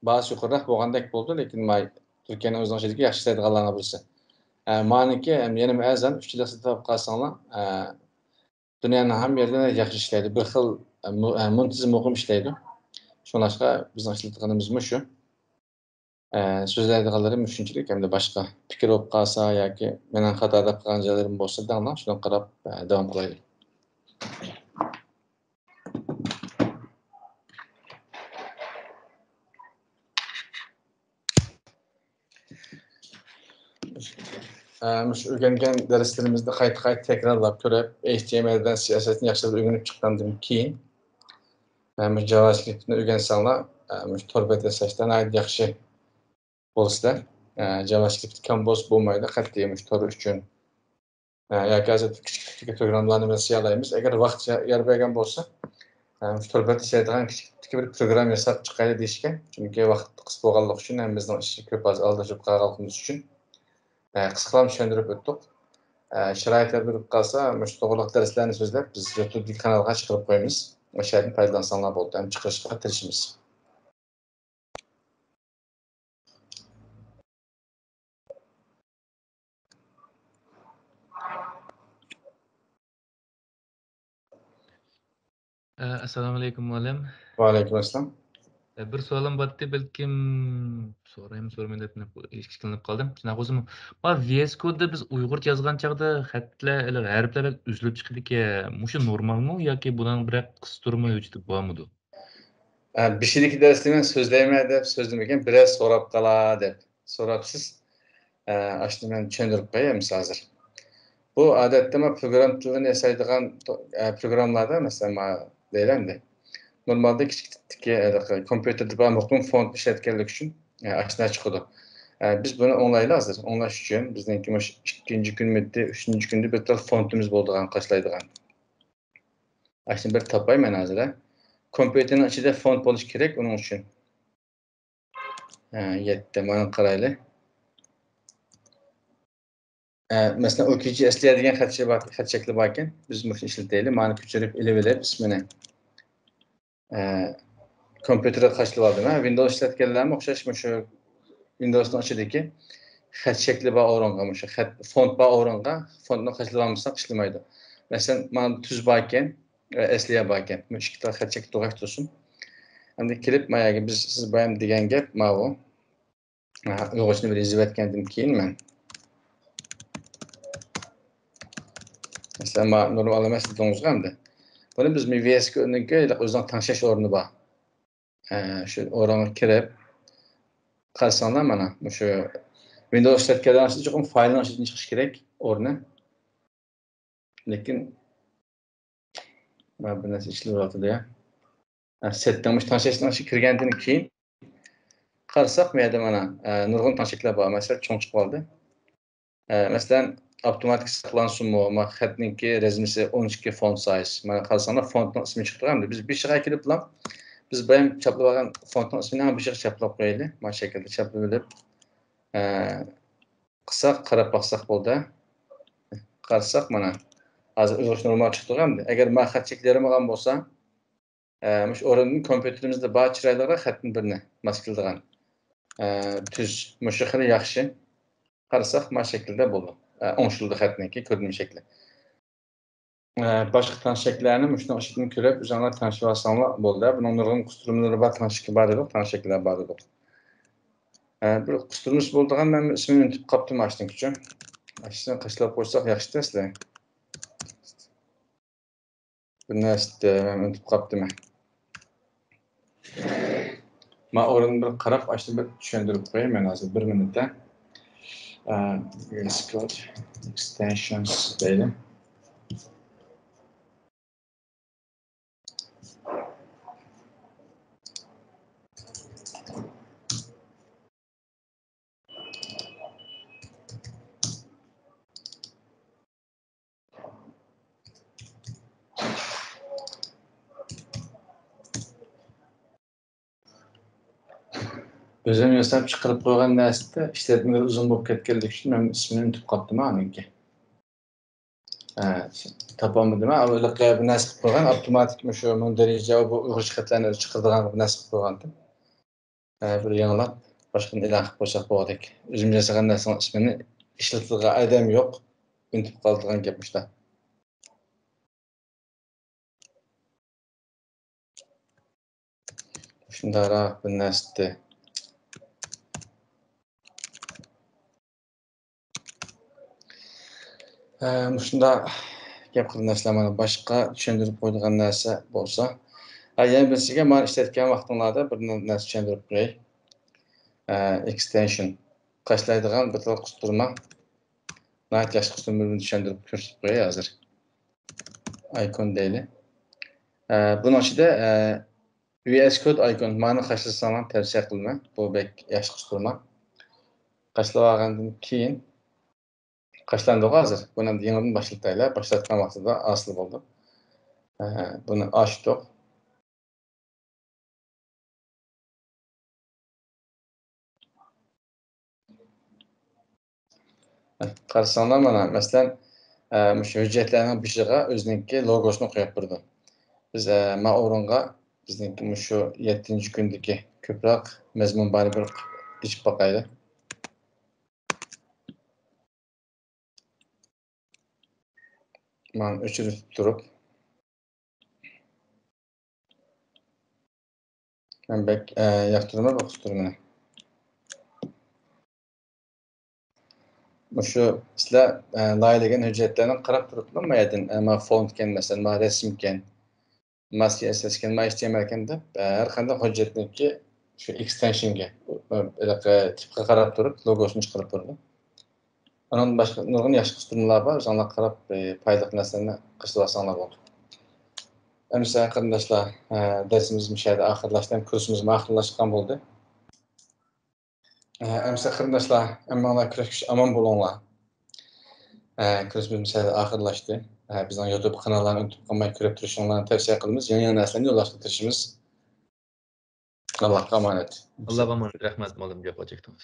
bazı yukarırak boğandak oldu. Lekin Türkiye'nin özden şeydeki yaxşı saydıqalarına birisi. Maniki yeni məzən 3 yıllık satı kalsanlar dünyanın ham yerine yaxşı işleydi. Bir xil muntizm muqim işleydi. Şolaşqa bizning işletganimiz şu. Sözləydiqanlarım düşünçülük hem de başka fikir olup qalsa yoki menen xatada qilgan joylarim bo'lsa danglar shuni qarab davom qilaylik. O'rgangan darslarimizni qayta takrorlab ko'rib, HTMLdan siyosatni yaxshilab o'rganib chiqqandan keyin JavaScriptni o'rgansanglar, tor bet yasashdan yaxshi bo'lsa, JavaScript Canvas bo'lmaydi, qat'iy tor uchun. Yoki hozir kichik programmalarni yasalaymiz. Agar vaqt yer bergan bo'lsa, tor bet yasaydigan kichik bir program yasab chiqaylik deyishgan. Chunki vaqt qisqa bo'lganligi uchun ham bizning ishchi ko'p aldashib qolganligimiz uchun qisqalam tushuntirib o'tdik. Sharoitlar bo'lib qolsa, shu to'g'riliq darslarni so'zlab biz YouTube kanalga chiqarib qo'yamiz. O'sha yerdan foydalansanlar bo'ldi. Ham chiqarishga tirishamiz. Assalomu alaykum muallim. Va alaykum assalom. Bir so'alim bor-edi, balkim so'rayman deb ishkilanib qoldim. Shunaqa o'zim. VS Code'da biz Uyg'urcha yozgan chaqda xatlar, harflar uzilib chiqadiki, mushu normalmi yoki buning bir qisturma vujudi bormidi? Bir şeydeki derslerini sözleyemeye deb sözlemeyen biraz so'rab qala deb so'rabsiz. Aslında ben tushuntirib qo'yay hazır. Bu odatda program tilini yasaydigan programlarda mesela deyiladi. Normalde kichik kompüterda bor muqim font ishlatganlik uchun aslida chiqadi. Biz bunu onlayla hazır. Onlash uchun bizningki ikkinchi kun bitti, uchinchi kunda bir tal fontimiz bo'ldigan qashlaydigan. Aslında bir topayman hozir. Kompüterin içinde font bo'lishi kerak onun uchun. Yetti, mana qaraylik. Mesela o'quvchi eslaydigan xat shakli bor ekan. Biz buni ishlataylik. Mana ko'chirib ilib ismini. Kompüterga qashlab oldim. Windows ishlatganlarga o'xshashmi shu Windowsning ichidagi xat shakli bor o'ringa, shu xat font bor o'ringa fontni qashlab olmasak ishlamaydi. Masalan, mana tuz bor ekan, eslaya bor ekan. Bu ikkita xat shakli to'g'ri tursin. Endi kelib mayaga biz siz bayam degan gap mana bu. Uyg'urchani bir yozib aytgandan keyin men mesela normal emas dedingiz hamda. Buni biz VS Code'ga o'zining tanishish o'rni bor. Shu o'ringa kirib qarasanglar mana shu Windows ishlatganlar uchun cho'qim faylni ochishdan chiqish kerak o'rni. Lekin mana bu narsa ishlayapti ya. Setdan tanishishdan kirgandan keyin qarasak bu yerda mana nurg'un tanishliklar bor. Masalan, cho'ng chiqib qoldi. Masalan, avtomatik saqlansinmi, mana xatninki razmisi 12 font size. Mana qarasanglar fontning ismi chiqdi hamda biz bir shig'a kelib bilan biz bayam chaplab olgan fontning ismini ham bir shig'a chaplab qo'yaylik. Mana shaklda chaplab olib qilsak, qarab baqsak bo'ldi. Qarasak mana hozir o'zbekcha normal chiqdi hamda. Agar men xat cheklarim olgan bo'lsa, mush o'rinning kompyuterimizda bor chiroyliroq xatni birini maskildigan. Tuz mushu xili yaxshi. Qarasak mana shaklda bo'ldi. O'ngshildi xatniki ko'rinish shakli. Başqa tanışıklarını müştəri şəklini görüb üzərinə tanışıb alsanlar bo'ldi. Bunun nurg'un qusturmaları bor, tanışıklar bor edi, tanışıklar bor edi. Bir qusturmuş bo'ldigan men ismini unutib qoldim ashting uchun. Ashni qashlab qo'ysak yaxshi taslar. Bu narsa men unutib qoldim. Men o'rinni bir qarab, ashni bir tushuntirib qo'yaman hozir 1 minutda. VS Code extensions deydim. Özüm yasap çıkarıp koygan näsede işletmeler uzun bolup ketkenlik üçin men ismini unutip kapdym anynki. Tapamadım ha. Öyle bir näsip koygan avtomatik şu monderije bu uyg'ur şirketlerine çıkırdıgan bir näsip koygandım. Bir yanılap başkany elan qyp koysak bolardyk. Özüm jasagan näsiň ismini işletilgen adam yok. Unutip kaldygan gepmiş da. Şundarak bir näsipdi. Şunda gep kılındaşlar mana başka düşündürüp koyduğun näse bolsa. Ýa-ni birsiňe mana işletken wagtyňlarda bir näse düşündürüp koýay. Extension kaçlaydygan bir tıl kusturma. Näet ýaş kusturmany düşündürüp körsüp koýay hazır. Icon diýeli. Bunun içinde VS Code icon mana kaçlasaňam täwsiýe kılma. Bu bek ýaş kusturma. Kaçlawagandan keyin kaçlandı hazır. Bunu ýeňiden başlataylar. Başlatgan wagtda asıl boldy. Bunu açdyk. Qarsaňlar mana meselen şu hüjjetleriniň başyga özüňki logosyny goýup durdy. Biz ma orunga bizniňki şu 7-nji gündeki köprak mezmun bary bir içip bakaýly. Man öçürüp turup men bek ýakdyrma boksturmany. Şu sizler laýlagan hüjjetlerini qarap turupmy maýadyn ma fontken meselen ma resimken ma CSSken ma HTMLken dep her kanday hüjjetniki şu extensionge tipge qarap turup logosyny çykaryp turdy. Ondan başga nurgun ýaş kusturmalar bar. Şoňa qarap paýdaly näselerini gyşlasaňlar boldy. Emsa garyndaşlar, dersimiz şeýle ahyrlaşdy, kursumuz ahyrlaşgan boldy. Emsa garyndaşlar, emmaňlar küreşmiş aman bolňlar. Kursumuz şeýle ahyrlaşdy. Bizden YouTube kanallaryny unutip galmaý körep turuşyňlaryny täwsiýe kılymyz. Ýene näselerini ýollaşdyrýarymyz. Allah'a emanet. Allah'a emanet. Rahmet malum yapacaktık.